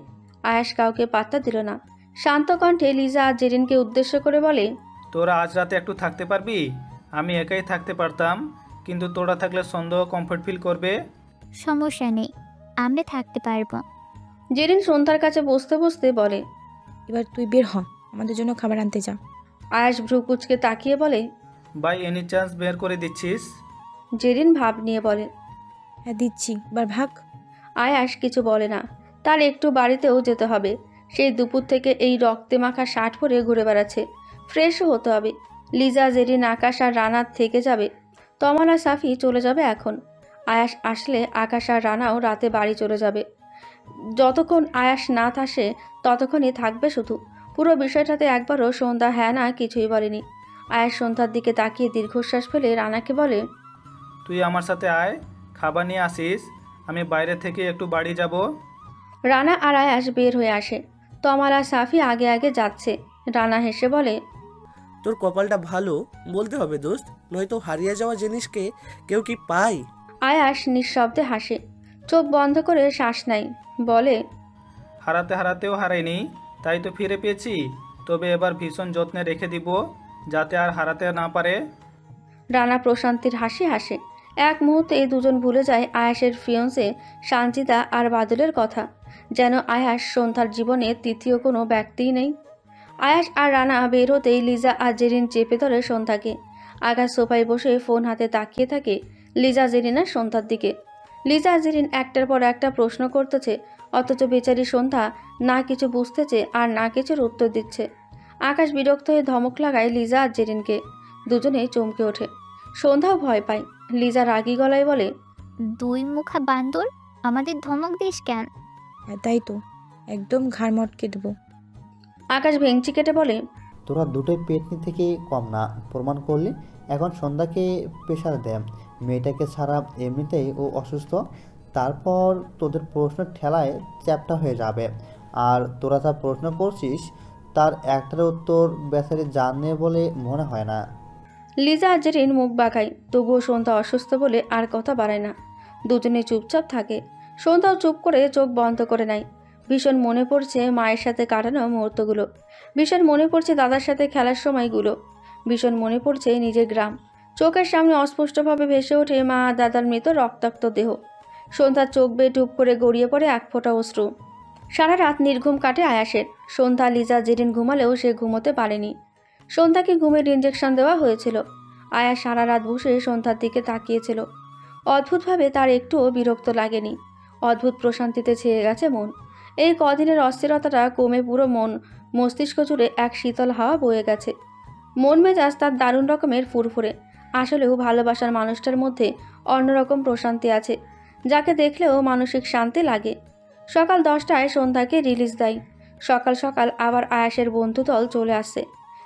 Speaker 3: আয়াস কাউকে পাত্তা দিল না। শান্ত কণ্ঠে লিজা আর জেরিনকে উদ্দেশ্য করে বলে,
Speaker 2: তোরা আজ রাতে একটু থাকতে পারবি? আমি একাই থাকতে পারতাম, কিন্তু তোরা থাকলে সন্দেহ কমফর্ট ফিল করবে।
Speaker 6: সমস্যা নেই, আমরা থাকতে পারবো।
Speaker 3: জেরিন সন্ধ্যার কাছে বসতে বসতে বলে,
Speaker 8: এবার তুই বের হ, আমাদের জন্য খাবার আনতে যা।
Speaker 3: আয়াস ভ্রু কুচকে তাকিয়ে বলে,
Speaker 2: বাই এনি চান্স বের করে দিচ্ছিস?
Speaker 3: জেরিন ভাব নিয়ে বলে,
Speaker 8: হ্যাঁ দিচ্ছি, এবার ভাগ।
Speaker 3: আয়াস কিছু বলে না। তার একটু বাড়িতেও যেতে হবে। সেই দুপুর থেকে এই রক্তে মাখা শার্ট পরে ঘুরে বেড়াচ্ছে। ফ্রেশও হতে হবে। লিজা, জেরিন, আকাশ আর রানার থেকে যাবে। তমাল আর সাফি চলে যাবে এখন। আয়াস আসলে আকাশ আর রানাও রাতে বাড়ি চলে যাবে। যতক্ষণ আয়াস না আসে ততক্ষণই থাকবে শুধু। পুরো বিষয়টাতে একবারও সন্ধ্যা হ্যাঁ না কিছুই বলেনি। আয়াস সন্ধ্যার দিকে তাকিয়ে দীর্ঘশ্বাস ফেলে রানাকে বলে,
Speaker 2: তুই আমার সাথে আয়, খাবার নিয়ে আসিস। আমি বাইরে থেকে একটু বাড়ি যাব।
Speaker 3: রানা আর আয়াস বের হয়ে আসে। তমাল আর সাফি আগে আগে যাচ্ছে। রানা হেসে বলে,
Speaker 4: তোর কপালটা ভালো বলতে হবে দোস্ত, নয়তো হারিয়ে যাওয়া জিনিসকে কেউ কি পায়?
Speaker 3: আয়াস নিঃশব্দে হাসে। চোখ বন্ধ করে শ্বাস নেয়। বলে,
Speaker 2: হারাতে হারাতেও হারাইনি, তাই তো ফিরে পেয়েছি। তবে এবার ভীষণ যত্নে রেখে দিব, যাতে আর হারাতে না পারে।
Speaker 3: রানা প্রশান্তির হাসি হাসে। এক মুহূর্তে এই দুজন ভুলে যায় আয়াসের ফিয়ন্সে সানজিদা আর বাদলের কথা। যেন আয়াস সন্ধ্যার জীবনে তৃতীয় কোনো ব্যক্তিই নেই। আয়াস আর রানা বের হতেই লিজা আর জেরিন চেপে ধরে সন্ধ্যাকে। আকাশ সোফায় বসে ফোন হাতে তাকিয়ে থাকে লিজা জেরিন আর সন্ধ্যার দিকে। লিজা জেরিন একটার পর একটা প্রশ্ন করতেছে, অথচ বেচারি সন্ধ্যা না কিছু বুঝতেছে আর না কিছুর উত্তর দিচ্ছে। আকাশ বিরক্ত হয়ে ধমক লাগায় লিজা আর জেরিনকে। দুজনেই চমকে ওঠে। সন্ধ্যাও ভয় পায়। লিজা রাগী গলায় বলে,
Speaker 6: দুই মুখা বান্দর, আমাদের ধমক দিস কেন?
Speaker 8: তাই তো, একদম ঘাড় মটকে দেবো।
Speaker 3: আকাশ ভেঙচি কেটে বলে,
Speaker 5: তোরা দুটোই পেটনি থেকে কম না, প্রমাণ করলি। এখন সন্ধ্যাকে প্রেশার দেয়, মেয়েটাকে ছাড়া এমনিতেই ও অসুস্থ, তারপর তোদের প্রশ্ন ঠেলায় চ্যাপটা হয়ে যাবে। আর তোরা যা প্রশ্ন করছিস তার একটার উত্তর বেচারি জানে বলে মনে হয় না।
Speaker 3: লিজা আর জেরিন মুখ বাঁকায়, তবুও সন্ধ্যা অসুস্থ বলে আর কথা বাড়ায় না। দুজনে চুপচাপ থাকে। সন্ধ্যাও চুপ করে চোখ বন্ধ করে নেয়। ভীষণ মনে পড়ছে মায়ের সাথে কাটানো মুহূর্তগুলো, ভীষণ মনে পড়ছে দাদার সাথে খেলার সময়গুলো, ভীষণ মনে পড়ছে নিজের গ্রাম। চোখের সামনে অস্পষ্টভাবে ভেসে ওঠে মা দাদার মৃত রক্তাক্ত দেহ। সন্ধ্যার চোখ বেয়ে টুপ করে গড়িয়ে পড়ে এক ফোঁটা অশ্রু। সারা রাত নির্ঘুম কাটে আয়াসের। সন্ধ্যা লিজা জেরিন ঘুমালেও সে ঘুমোতে পারেনি। সন্ধ্যাকে ঘুমের ইঞ্জেকশন দেওয়া হয়েছিল। আয়াস সারা রাত বসে সন্ধ্যার দিকে তাকিয়েছিল। অদ্ভুতভাবে তার একটুও বিরক্ত লাগেনি। অদ্ভুত প্রশান্তিতে ছেয়ে গেছে মন। এই কদিনের অস্থিরতাটা কমে পুরো মস্তিষ্ক জুড়ে এক শীতল হাওয়া বয়ে গেছে। মন মেজাজ তার দারুণ রকমের ফুরফুরে। আসলেও ভালোবাসার মানুষটার মধ্যে অন্যরকম প্রশান্তি আছে, যাকে দেখলেও মানসিক শান্তি লাগে। সকাল 10টায় সন্ধ্যাকে রিলিজ দেয়। সকাল সকাল আবার আয়াসের বন্ধুদল চলে আসছে।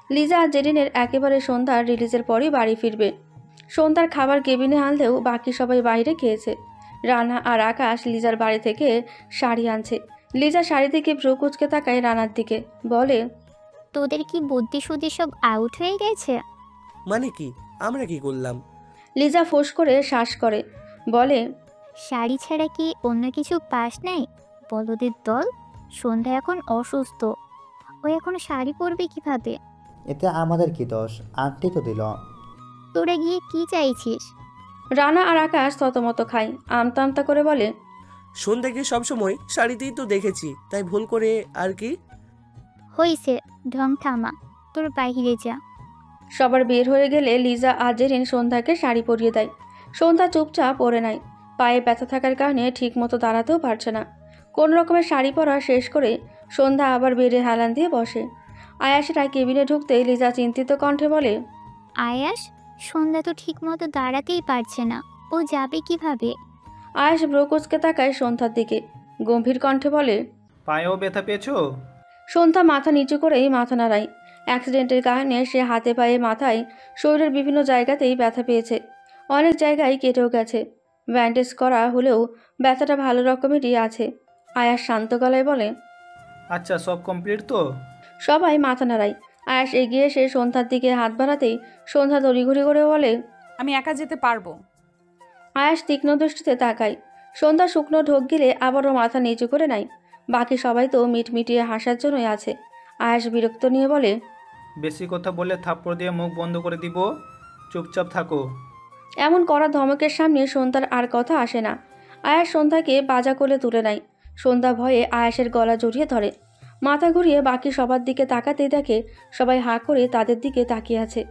Speaker 3: লিজা আর জেরিনের একেবারে সন্ধ্যার রিলিজের পরই বাড়ি ফিরবে। সন্ধ্যার খাবার কেবিনে আনলেও বাকি সবাই বাইরে খেয়েছে। রানা আর আকাশ লিজার বাড়ি থেকে শাড়ি আনছে। লিজা শাড়ি থেকে ভ্রু কুচকে তাকায় রানার দিকে, বলে,
Speaker 6: তোদের কি বুদ্ধি শুদ্ধি সব আউট হয়ে গেছে?
Speaker 4: মানে কি? আমরা কি করলাম?
Speaker 3: লিজা ফোঁস করে শ্বাস করে, বলে,
Speaker 6: শাড়ি ছাড়া কি অন্য কিছু পাস নাই? বলদের দল, সন্ধ্যা এখন অসুস্থ, ও এখন শাড়ি পরবে কিভাবে?
Speaker 5: এতে আমাদের কি দোষ? আন্টি তো দিল।
Speaker 6: তোরা গিয়ে কি চাইছিস?
Speaker 3: রানা আর আকাশ ততমত খায়। আমতা আমতা করে বলে,
Speaker 4: সন্ধ্যাকে সবসময় শাড়িতেই তো দেখেছি, তাই ভুল করে আর কি।
Speaker 6: হইছে, ঢং থামা, তোর বাইরে যা।
Speaker 3: সবার বের হয়ে গেলে লিজা আর জেরিন সন্ধ্যাকে শাড়ি পরিয়ে দেয়। সন্ধ্যা চুপচাপ পরে নেয়। পায়ে ব্যথা থাকার কারণে ঠিক মতো দাঁড়াতেও পারছে না। কোন রকমের শাড়ি পরা শেষ করে সন্ধ্যা আবার বেডে হেলান দিয়ে বসে। আয়াসেরা কেবিনে ঢুকতে লিজা চিন্তিত কণ্ঠে বলে,
Speaker 6: আয়াস, সন্ধ্যা তো ঠিক মতো দাঁড়াতেই পারছে না, ও যাবে কিভাবে?
Speaker 3: আয়াস ভ্রু কুচকে তাকায় সন্ধ্যার দিকে, গম্ভীর কণ্ঠে বলে,
Speaker 2: পায়েও ব্যথা পেয়েছো?
Speaker 3: সন্ধ্যা মাথা নিচু করেই মাথা নাড়ায়। অ্যাক্সিডেন্টের কারণে সে হাতে পায়ে মাথায় শরীরের বিভিন্ন জায়গাতেই ব্যথা পেয়েছে। অনেক জায়গায় কেটেও গেছে। ব্যান্ডেজ করা হলেও ব্যথাটা ভালো রকমেরই আছে। আয়াস শান্ত গলায় বলে,
Speaker 2: আচ্ছা, সব কমপ্লিট তো?
Speaker 3: সবাই মাথা নাড়ায়। আয়াস এগিয়ে এসে সন্ধ্যার দিকে হাত বাড়াতেই সন্ধ্যা তড়িঘড়ি করে বলে,
Speaker 9: আমি একা যেতে পারবো।
Speaker 3: আয়াস তীক্ষ্ণ দৃষ্টিতে তাকায়। সন্ধ্যা শুকনো ঢোক গিলে আবারও মাথা নিচু করে নেয়। বাকি সবাই তো মিটমিটিয়ে হাসার জন্যই আছে। আয়াস বিরক্ত নিয়ে বলে,
Speaker 2: বেশি কথা বললে থাপ্পড় দিয়ে মুখ বন্ধ করে দিব, চুপচাপ থাকো।
Speaker 3: এমন করা ধমকের সামনে সন্ধ্যার আর কথা আসে না। আয়াস সন্ধ্যাকে বাজা কোলে তুলে নেয়। সন্ধ্যা ভয়ে আয়াসের গলা জড়িয়ে ধরে। মাথা ঘুরিয়ে বাকি সবার দিকে তাকাতেই দেখে সবাই হাঁ করে তাদের দিকে তাকিয়ে আছে।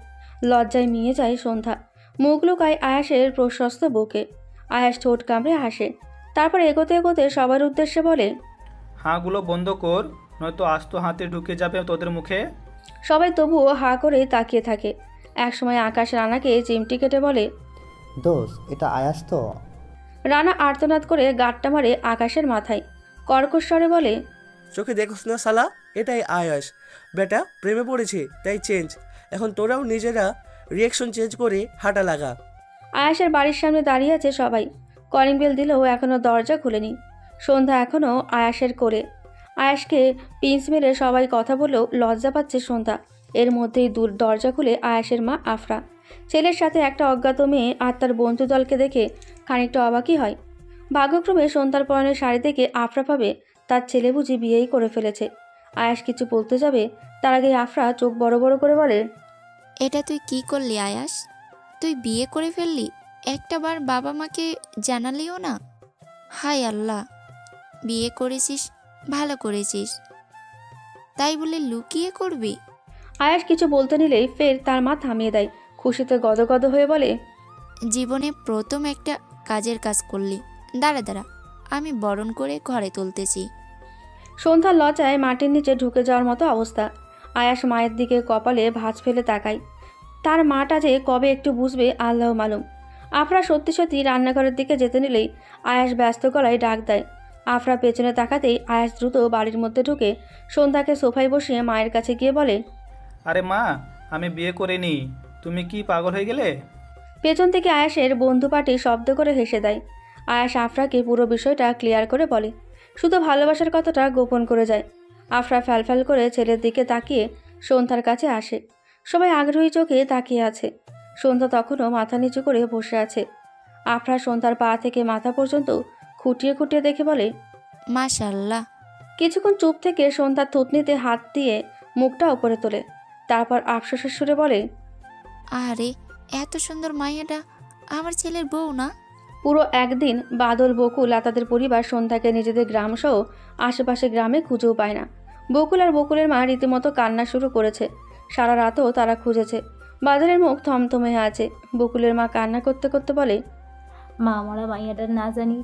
Speaker 3: লজ্জায় মিয়ে যায় সন্ধ্যা। মুখ লুকায় আয়াসের প্রশস্ত বুকে। আয়াস ঠোঁট কামড়ে হাসে। তারপর এগোতে এগোতে সবার উদ্দেশ্যে বলে,
Speaker 2: হাঁগুলো বন্ধ কর, নয়তো আস্ত হাতে ঢুকে যাবে তোদের মুখে।
Speaker 3: সবাই তবুও হাঁ করে তাকিয়ে থাকে। একসময় আকাশ রানাকে চিমটি কেটে বলে,
Speaker 5: দোষ, এটা আয়াস তো?
Speaker 3: রানা আর্তনাদ করে গাঁটটা মারে আকাশের মাথায়। কর্কশ স্বরে বলে,
Speaker 4: চোখে দেখোস না শালা, এটাই আয়াস। বেটা প্রেমে পড়েছে, তাই চেঞ্জ। এখন তোরাও নিজেরা রিয়াকশন চেঞ্জ করে হাঁটা লাগা।
Speaker 3: আয়াসের বাড়ির সামনে দাঁড়িয়ে আছে সবাই। কলিং বেল দিলেও এখনও দরজা খুলেনি। সন্ধ্যা এখনও আয়াসের কোলে। আয়াসকে পিঞ্চ মেরে সবাই কথা বলেও লজ্জা পাচ্ছে সন্ধ্যা। এর মধ্যেই দূর দরজা খুলে আয়াসের মা আফরা। ছেলের সাথে একটা অজ্ঞাত মেয়ে আর তার বন্ধু দলকে দেখে খানিকটা অবাকই হয়। ভাগ্যক্রমে সন্ধ্যার পরনের শাড়ি থেকে আফরা পাবে তার ছেলে বুঝি বিয়েই করে ফেলেছে। আয়াস কিছু বলতে যাবে, তার আগে আফরা চোখ বড় বড় করে বলে,
Speaker 19: এটা তুই কি করলি আয়াস? তুই বিয়ে করে ফেললি? একটাবার বাবা মাকে জানালিও না? হায় আল্লাহ, বিয়ে করেছিস, ভালো করেছিস, তাই বলে লুকিয়ে করবি?
Speaker 3: আয়াস কিছু বলতে নিলেই ফের তার মা থামিয়ে দেয়। খুশিতে গদগদ হয়ে বলে,
Speaker 19: জীবনে প্রথম একটা কাজের কাজ করলি। দাঁড়া দাঁড়া, আমি বরণ করে ঘরে তুলতেছি।
Speaker 3: সন্ধ্যার লজ্জায় মাটির নিচে ঢুকে যাওয়ার মতো অবস্থা। আয়াস মায়ের দিকে কপালে ভাঁজ ফেলে তাকায়। তার মাটা যে কবে একটু বুঝবে আল্লাহ মালুম। আফরা সত্যি সত্যি রান্নাঘরের দিকে যেতে নিলেই আয়াস ব্যস্ত গলায় ডাক দেয়। আফরা পেছনে তাকাতেই আয়াস দ্রুত বাড়ির মধ্যে ঢুকে সন্ধ্যাকে সোফায় বসিয়ে মায়ের কাছে গিয়ে বলে,
Speaker 2: আরে মা, আমি বিয়ে করিনি, তুমি কি পাগল হয়ে গেলে?
Speaker 3: পেছন থেকে আয়াসের বন্ধু পাটি শব্দ করে হেসে দেয়। আয়াস আফরাকে পুরো বিষয়টা ক্লিয়ার করে বলে, শুধু ভালোবাসার কথাটা গোপন করে যায়। আফরা ফ্যালফ্যাল করে ছেলের দিকে তাকিয়ে সন্ধ্যার কাছে আসে। সবাই আগ্রহী চোখে তাকিয়ে আছে। সন্ধ্যা তখনও মাথা নিচু করে বসে আছে। আফরা সন্ধ্যার পা থেকে মাথা পর্যন্ত খুঁটিয়ে খুঁটিয়ে দেখে বলে,
Speaker 19: মাশাআল্লাহ।
Speaker 3: কিছুক্ষণ চুপ থেকে সন্ধ্যার থুতনিতে হাত দিয়ে মুখটা উপরে তোলে। তারপর আফসোসের সুরে বলে,
Speaker 19: আরে এত সুন্দর মাইয়াটা আমার ছেলের বউ না?
Speaker 3: পুরো একদিন বাদল, বকুল আর তাদের পরিবার সন্ধ্যাকে নিজেদের গ্রাম সহ আশেপাশে গ্রামে খুঁজেও পায় না। বকুল আর বকুলের মা রীতিমতো কান্না শুরু করেছে। সারা রাতও তারা খুঁজেছে। বাদলের মুখ থমথমে আছে। বকুলের মা কান্না করতে করতে বলে,
Speaker 11: মা মরা মাইয়াটার না জানি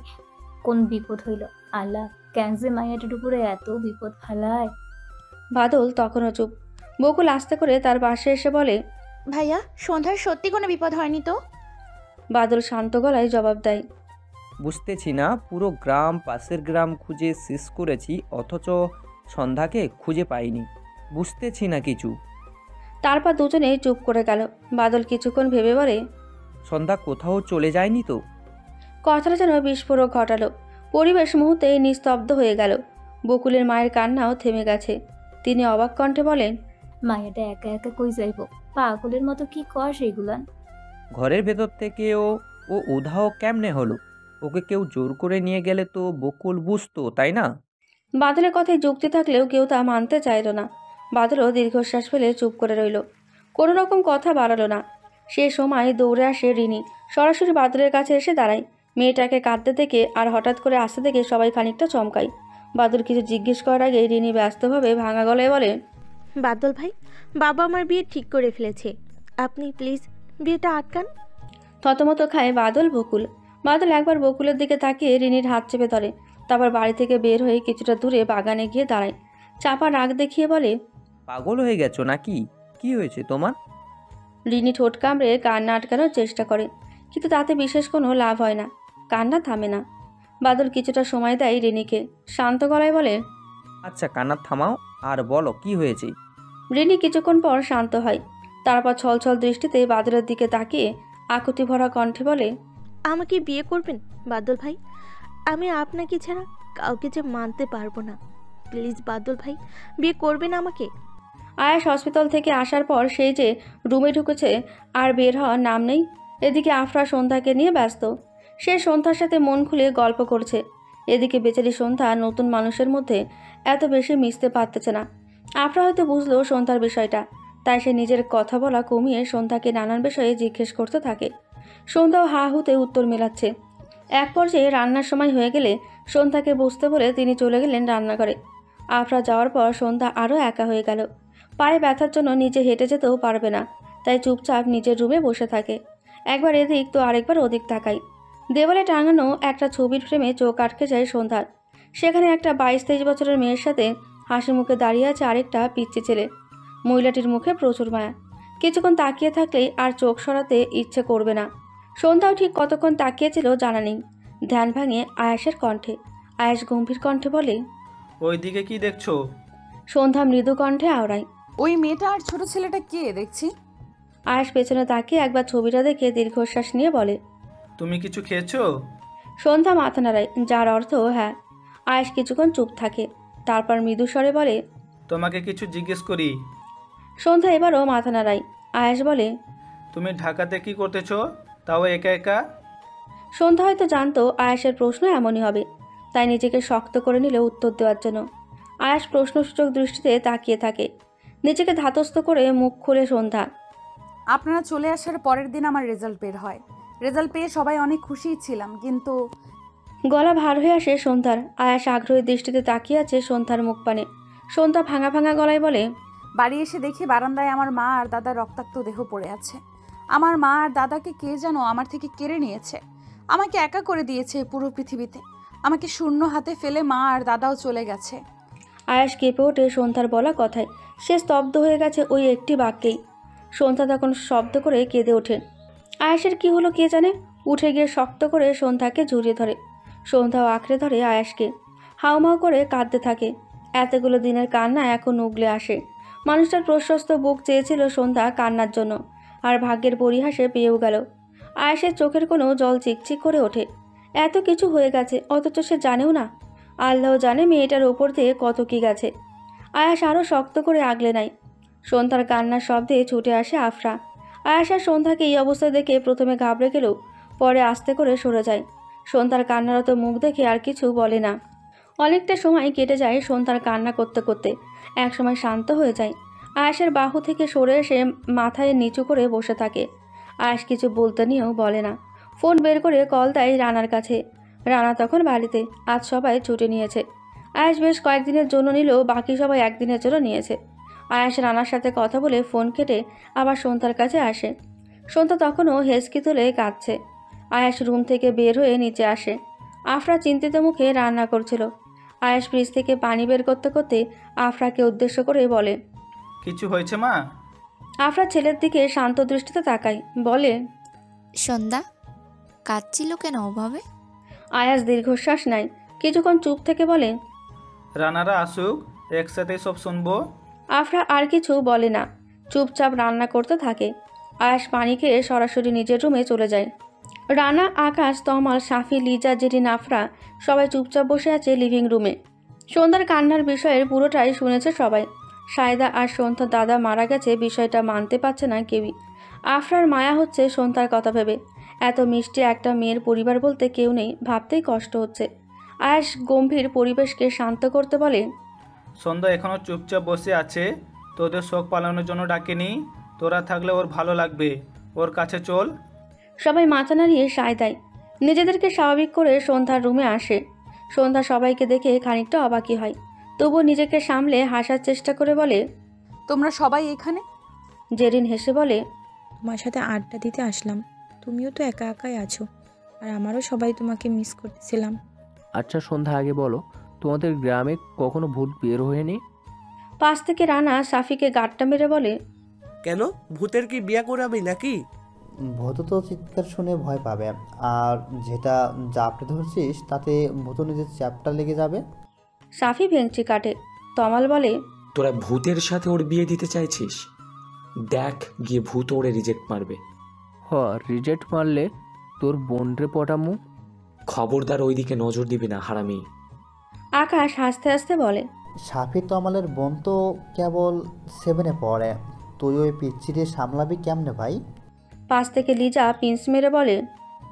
Speaker 11: কোন বিপদ হইল। আল্লাহ কেন যে মাইয়াটার উপরে এত বিপদ ফালায়।
Speaker 3: বাদল তখনও চুপ। বকুল আস্তে করে তার পাশে এসে বলে,
Speaker 12: ভাইয়া, সন্ধ্যার সত্যি কোনো বিপদ হয়নি তো?
Speaker 3: বাদল শান্ত গলায় জবাব দেয়,
Speaker 10: বুঝতেছি না, পুরো গ্রাম, পাশের গ্রাম খুঁজে শেষ করেছি, অথচ সন্ধ্যাকে খুঁজে পাইনি। বুঝতেছি না কিছু।
Speaker 3: তারপর দুজনেই চুপ করে গেল। বাদল কিছুক্ষণ ভেবে বলে,
Speaker 10: সন্ধ্যা কোথাও চলে যায়নি তো?
Speaker 3: কথাটা যেন বিস্ফোরক ঘটালো। পরিবেশ মুহূর্তেই নিস্তব্ধ হয়ে গেল। বকুলের মায়ের কান্নাও থেমে গেছে। তিনি অবাক কণ্ঠে বলেন,
Speaker 11: মাইয়াটা একা একা কই যাইব? পাগলের মতো কি কর সেগুলান?
Speaker 10: ঘরের ভেতর থেকেও ও উধাও কেমনে হলো? ওকে কেউ জোর করে নিয়ে গেলে তো বকুল বুঝতো, তাই না?
Speaker 3: বাদলের কথায় যুক্তি থাকলেও কেউ তা মানতে চাইল না। বাদলও দীর্ঘশ্বাস ফেলে চুপ করে রইল, কোনো রকম কথা বাড়ালো না। সে সময় দৌড়ে আসে রিনি। সরাসরি বাদলের কাছে এসে দাঁড়ায়। মেয়েটাকে কাঁদতে দেখে আর হঠাৎ করে আসতে দেখে সবাই খানিকটা চমকায়। বাদল কিছু জিজ্ঞেস করার আগে রিনি ব্যস্তভাবে ভাঙা গলায় বলে,
Speaker 13: বাদল ভাই, বাবা আমার বিয়ে ঠিক করে ফেলেছে, আপনি প্লিজ বিয়েটা আটকান।
Speaker 3: থতমত খায় বাদল, বকুল। বাদল একবার বকুলের দিকে তাকিয়ে রিনির হাত চেপে ধরে। তারপর বাড়ি থেকে বের হয়ে কিছুটা দূরে বাগানে গিয়ে দাঁড়ায়। চাপা রাগ দেখিয়ে বলে,
Speaker 10: পাগল হয়ে গেছো নাকি? কি হয়েছে তোমার?
Speaker 3: রিনি ঠোঁট কামড়ে কান্না আটকানোর চেষ্টা করে, কিন্তু তাতে বিশেষ কোনো লাভ হয় না। কান্না থামে না। বাদল কিছুটা সময় দেয় রিনিকে। শান্ত গলায় বলে,
Speaker 10: আচ্ছা কান্না থামাও আর বলো কি হয়েছে।
Speaker 3: রিনি কিছুক্ষণ পর শান্ত হয়। তারপর ছলছল দৃষ্টিতে বাদলের দিকে তাকিয়ে আকুতি ভরা কণ্ঠে বলে,
Speaker 13: আমাকে বিয়ে করবেন বাদল ভাই? আমি আপনাকে ছাড়া কাউকে যে মানতে পারবো না। প্লিজ বাদল ভাই, বিয়ে করবেন আমাকে।
Speaker 3: আয়াস হসপিটাল থেকে আসার পর সেই যে রুমে ঢুকেছে আর বের হওয়ার নাম নেই। এদিকে আফরা সন্ধ্যাকে নিয়ে ব্যস্ত। সে সন্ধ্যার সাথে মন খুলে গল্প করছে। এদিকে বেচারি সন্ধ্যা নতুন মানুষের মধ্যে এত বেশি মিশতে পারতেছে না। আফরা হয়তো বুঝলো সন্ধ্যার বিষয়টা, তাই সে নিজের কথা বলা কমিয়ে সন্ধ্যাকে নানান বিষয়ে জিজ্ঞেস করতে থাকে। সন্ধ্যাও হা হুতে উত্তর মেলাচ্ছে। এক পর্যায়ে রান্নার সময় হয়ে গেলে সন্ধ্যাকে বসতে বলে তিনি চলে গেলেন রান্নাঘরে। আফরা যাওয়ার পর সন্ধ্যা আরও একা হয়ে গেল। পায়ে ব্যথার জন্য নিজে হেঁটে যেতেও পারবে না, তাই চুপচাপ নিজের রুমে বসে থাকে। একবার এদিক তো আরেকবার ওদিক তাকায়। দেওয়ালে টাঙানো একটা ছবির ফ্রেমে চোখ আটকে যায় সন্ধ্যার। সেখানে একটা 22-23 বছরের মেয়ের সাথে হাসি মুখে দাঁড়িয়ে আছে আরেকটা পিচ্চি ছেলে। মহিলাটির মুখে প্রচুর মায়া। কিছুক্ষণ তাকিয়ে থাকলেই আর চোখ সরাতে ইচ্ছে করবে না। সন্ধ্যাও ঠিক কতক্ষণ তাকিয়েছিল জানা নেই। ধ্যান ভাঙে আয়াসের কণ্ঠে। আয়াস গম্ভীর কণ্ঠে বলে,
Speaker 2: ওই দিকে কি দেখছো?
Speaker 3: সন্ধ্যা মৃদু কণ্ঠে আওড়ায়,
Speaker 9: ওই মেয়েটা আর ছোট ছেলেটা কে দেখছি?
Speaker 3: আয়াস পেছনে তাকিয়ে একবার ছবিটা দেখে দীর্ঘশ্বাস নিয়ে বলে,
Speaker 2: তুমি কিছু খেয়েছো?
Speaker 3: সন্ধ্যা মাথা নাড়ায়, যার অর্থ হ্যাঁ। আয়াস কিছুক্ষণ চুপ থাকে, তারপর মৃদু স্বরে বলে,
Speaker 2: তোমাকে কিছু জিজ্ঞেস করি।
Speaker 3: সন্ধ্যা এবারও মাথা নাড়ায়। আয়াস বলে,
Speaker 2: তুমি ঢাকাতে কি করতেছো, তাও একা একা?
Speaker 3: সন্ধ্যা হয়তো জানতো আয়াসের প্রশ্ন এমনই হবে, তাই নিজেকে শক্ত করে নিল উত্তর দেওয়ার জন্য। আয়াস প্রশ্নসূচক দৃষ্টিতে তাকিয়ে থাকে। নিজেকে ধাতস্থ করে মুখ খুলে সন্ধ্যা।
Speaker 9: আপনারা চলে আসার পরের দিন আমার রেজাল্ট বের হয়। রেজাল্ট পেয়ে সবাই অনেক খুশিই ছিলাম, কিন্তু
Speaker 3: গলা ভার হয়ে আসে সন্ধ্যার। আয়াস আগ্রহী দৃষ্টিতে তাকিয়ে আছে সন্ধ্যার মুখ পানে। সন্ধ্যা ভাঙা ভাঙা গলায় বলে,
Speaker 9: বাড়ি এসে দেখি বারান্দায় আমার মা আর দাদার রক্তাক্ত দেহ পড়ে আছে। আমার মা আর দাদাকে কে যেন আমার থেকে কেড়ে নিয়েছে, আমাকে একা করে দিয়েছে পুরো পৃথিবীতে। আমাকে শূন্য হাতে ফেলে মা আর দাদাও চলে গেছে।
Speaker 3: আয়াস কেঁপে ওঠে সন্ধ্যার বলা কথায়। সে স্তব্ধ হয়ে গেছে ওই একটি বাক্যেই। সন্ধ্যা তখন শব্দ করে কেঁদে ওঠে। আয়াসের কি হলো কে জানে, উঠে গিয়ে শক্ত করে সন্ধ্যাকে জড়িয়ে ধরে। সন্ধ্যাও আঁকড়ে ধরে আয়াসকে, হাউমাউ করে কাঁদতে থাকে। এতগুলো দিনের কান্না এখন উগলে আসে। মানুষটার প্রশস্ত বুক চেয়েছিল সন্ধ্যা কান্নার জন্য, আর ভাগ্যের পরিহাসে পেয়েও গেল। আয়াসের চোখের কোনো জল চিকচিক করে ওঠে। এত কিছু হয়ে গেছে, অথচ সে জানেও না। আল্লাহ জানে মেয়েটার ওপর দিয়ে কত কি গেছে। আয়াস আরও শক্ত করে আগলে নেয়। সন্ধ্যার কান্নার শব্দে ছুটে আসে আফরা। আয়াস আর সন্ধ্যাকে এই অবস্থা দেখে প্রথমে ঘাবড়ে গেলেও পরে আস্তে করে সরে যায়। সন্ধ্যার কান্নারত মুখ দেখে আর কিছু বলে না। অনেকটা সময় কেটে যায় সন্ধ্যার কান্না করতে করতে। একসময় শান্ত হয়ে যায়। আয়াসের বাহু থেকে সরে এসে মাথায় নিচু করে বসে থাকে। আয়াস কিছু বলতে নিয়েও বলে না। ফোন বের করে কল দেয় রানার কাছে। রানা তখন বাড়িতে, আজ সবাই ছুটি নিয়েছে। আয়াস বেশ কয়েকদিনের জন্য নিলেও বাকি সবাই একদিনের জন্য নিয়েছে। আয়াস রানার সাথে কথা বলে ফোন কেটে আবার সন্ধ্যার কাছে আসে। সন্ধ্যা তখনও হেসকি তুলে কাঁদছে। আয়াস রুম থেকে বের হয়ে নিচে আসে। আফরা চিন্তিত মুখে রান্না করছিল। আয়াস ফ্রিজ থেকে পানি বের করতে করতে আফরাকে উদ্দেশ্য করে বলে,
Speaker 2: কিছু হয়েছে মা?
Speaker 3: আফরা ছেলের দিকে শান্ত দৃষ্টিতে তাকায়, বলে,
Speaker 19: সন্ধ্যা কাঁদছিল কেন ওভাবে?
Speaker 3: আয়াস দীর্ঘশ্বাস নেয়, কিছুক্ষণ চুপ থেকে বলে,
Speaker 2: রানারা আসুক, একসাথে সব শুনবো।
Speaker 3: আফরা আর কিছু বলে না, চুপচাপ রান্না করতে থাকে। আয়াস পানি খেয়ে সরাসরি নিজের রুমে চলে যায়। রানা, আকাশ, তমাল, সাফি, লিজা, জেরিন, আফরা সবাই চুপচাপ বসে আছে লিভিং রুমে। সন্ধ্যার কান্নার বিষয়ের পুরোটাই শুনেছে সবাই। সায়দা আর সন্ধ্যার দাদা মারা গেছে বিষয়টা মানতে পারছে না কেউই। আফরার মায়া হচ্ছে সন্ধ্যার কথা ভেবে। এত মিষ্টি একটা মেয়ের পরিবার বলতে কেউ নেই, ভাবতেই কষ্ট হচ্ছে। আয়াস গম্ভীর পরিবেশকে শান্ত করতে বলে,
Speaker 2: সন্ধ্যা এখনও চুপচাপ বসে আছে, তোদের শোক পালনের জন্য ডাকেনি। তোরা থাকলে ওর ভালো লাগবে, ওর কাছে চল।
Speaker 3: সবাই মাথা নাড়িয়ে সায় দেয়। নিজেদেরকে স্বাভাবিক করে সন্ধ্যার রুমে আসে। সন্ধ্যা সবাইকে দেখে খানিকটা অবাকই হয়, তবুও নিজেকে সামলে হাসার চেষ্টা করে বলে,
Speaker 9: তোমরা সবাই এখানে?
Speaker 3: জেরিন হেসে বলে,
Speaker 8: তোমার সাথে আড্ডা দিতে আসলাম। তুমিও তো একা একাই আছো, আর আমারও সবাই তোমাকে মিস করতেছিলাম।
Speaker 14: আচ্ছা সন্ধ্যা, আগে বলো, তোমাদের গ্রামে কখনো ভূত বের হয়নি?
Speaker 3: পাশ থেকে রানা সাফিকে গাঁটটা মেরে বলে,
Speaker 4: কেন, ভূতের কি বিয়া করাবি নাকি?
Speaker 5: ভূত তো চিৎকার শুনে ভয় পাবে, আর যেটা জাপটে ধরছিস তাতে ভূত নিজের চ্যাপটা লেগে যাবে।
Speaker 3: সাফি ভেঙচি কাটে। তমাল বলে,
Speaker 7: তোরা ভূতের সাথে ওর বিয়ে দিতে চাইছিস? দেখ গিয়ে ভূত ওরে রিজেক্ট মারবে।
Speaker 14: রিজেক্ট মারলে তোর বোনরে পটামু।
Speaker 7: খবরদার ওইদিকে নজর দিবি না, হারামি।
Speaker 3: আকাশ হাসতে হাসতে বলে,
Speaker 5: সাফি তমালের বোন তো কেবল 7-এ পড়ে, তুই ওই পিচ্চিরে সামলাবি কেমনে ভাই?
Speaker 3: পাশ থেকে লিজা পিন্স মেরে বলে,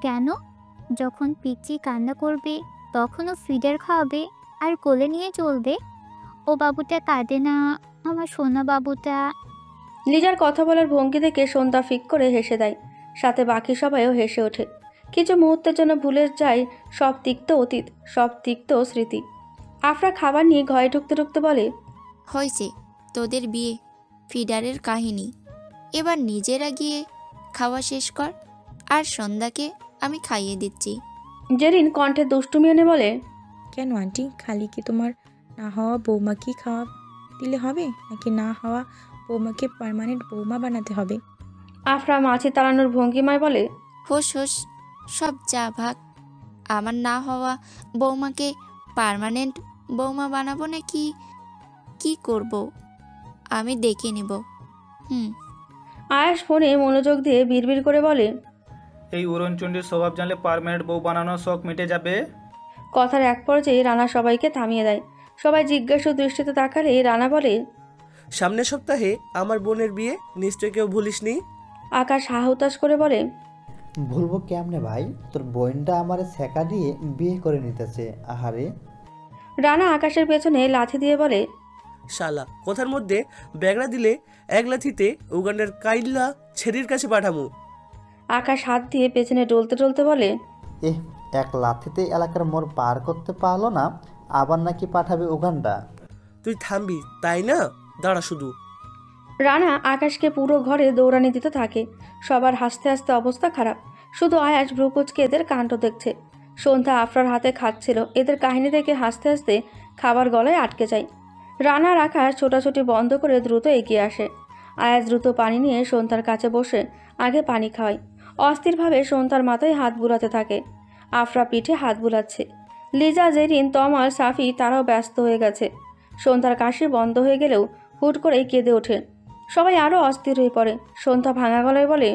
Speaker 6: কেন? যখন পিচ্চি কান্না করবে তখনও ফিডার খাওয়াবে আর কোলে নিয়ে চলবে। ও বাবুটা কাঁদে না, আমার সোনা বাবুটা।
Speaker 3: লিজার কথা বলার ভঙ্গি দেখে সন্ধ্যা ফিক করে হেসে দেয়, সাথে বাকি সবাইও হেসে ওঠে। কিছু মুহূর্তের জন্য ভুলে যায় সব তিক্ত অতীত, সব তিক্ত স্মৃতি। আফরা খাবার নিয়ে ঘরে ঢুকতে ঢুকতে বলে,
Speaker 19: হয়েছে তোদের বিয়ে ফিডারের কাহিনী, এবার নিজেরা গিয়ে খাওয়া শেষ কর, আর সন্ধ্যাকে আমি খাইয়ে দিচ্ছি।
Speaker 3: জেরিন কণ্ঠে দুষ্টুমি এনে বলে,
Speaker 8: কেন আন্টি, খালি কি তোমার না হওয়া বৌমাকে খাওয়া দিলে হবে, নাকি না হওয়া বৌমাকে পার্মানেন্ট বৌমা বানাতে হবে?
Speaker 3: আফরা মাছি তাড়ানোর ভঙ্গিমায় বলে,
Speaker 19: হোস হোস, সব যা ভাগ। আমার না হওয়া বৌমাকে পার্মানেন্ট বৌমা বানাবো নাকি কি করব আমি দেখে নেব।
Speaker 3: আয়াস ফোনে মনোযোগ দিয়ে বিড়বিড় করে বলে,
Speaker 2: এই উড়নচণ্ডীর স্বভাব জানলে পার্মানেন্ট বউ বানানোর শখ মিটে যাবে।
Speaker 3: কথার এক পর্যায়ে রানা সবাইকে থামিয়ে দেয়। সবাই জিজ্ঞাসু দৃষ্টিতে তাকালে রানা বলে,
Speaker 4: সামনের সপ্তাহে আমার বোনের বিয়ে, নিশ্চয় কেউ ভুলিসনি।
Speaker 3: আকাশ হাহুতাশ করে বলে,
Speaker 5: ভুলবো কেমনে ভাই, তোর বোনটা আমার ছেঁকা দিয়ে বিয়ে করে নিতেছে। আহারে।
Speaker 3: রানা আকাশের পেছনে লাথি দিয়ে বলে,
Speaker 4: শালা কথার মধ্যে ব্যাগড়া দিলে এক লাথিতে উগান্ডার কাইল্লা ছেড়ির কাছে পাঠামু।
Speaker 3: আকাশ হাত দিয়ে পেছনে ডলতে ডলতে বলে,
Speaker 5: এক লাথিতে এলাকার মোড় পার করতে পারলো না, আবার নাকি পাঠাবে উগান্ডা।
Speaker 4: তুই থামবি তাই না? দাঁড়া শুধু।
Speaker 3: রানা আকাশকে পুরো ঘরে দৌড়ানি দিতে থাকে। সবার হাসতে হাসতে অবস্থা খারাপ। শুধু আয়াস ভ্রুকুচকে এদের কাণ্ড দেখছে। সন্ধ্যা আফরার হাতে খাচ্ছিল। এদের কাহিনী দেখে হাসতে হাসতে খাবার গলায় আটকে যায়। রানার আকাশ ছোটাছুটি বন্ধ করে দ্রুত এগিয়ে আসে। আয়াস দ্রুত পানি নিয়ে সন্ধ্যার কাছে বসে আগে পানি খাওয়ায়। অস্থিরভাবে সন্ধ্যার মাথায় হাত বুলাতে থাকে। আফরা পিঠে হাত বুলাচ্ছে। লিজা, জেরিন, তমাল, সাফি তারাও ব্যস্ত হয়ে গেছে। সন্ধ্যার কাশি বন্ধ হয়ে গেলেও হুট করেই কেঁদে ওঠে। সবাই আরও অস্থির হয়ে পড়ে। সন্ধ্যা ভাঙা গলায় বলে,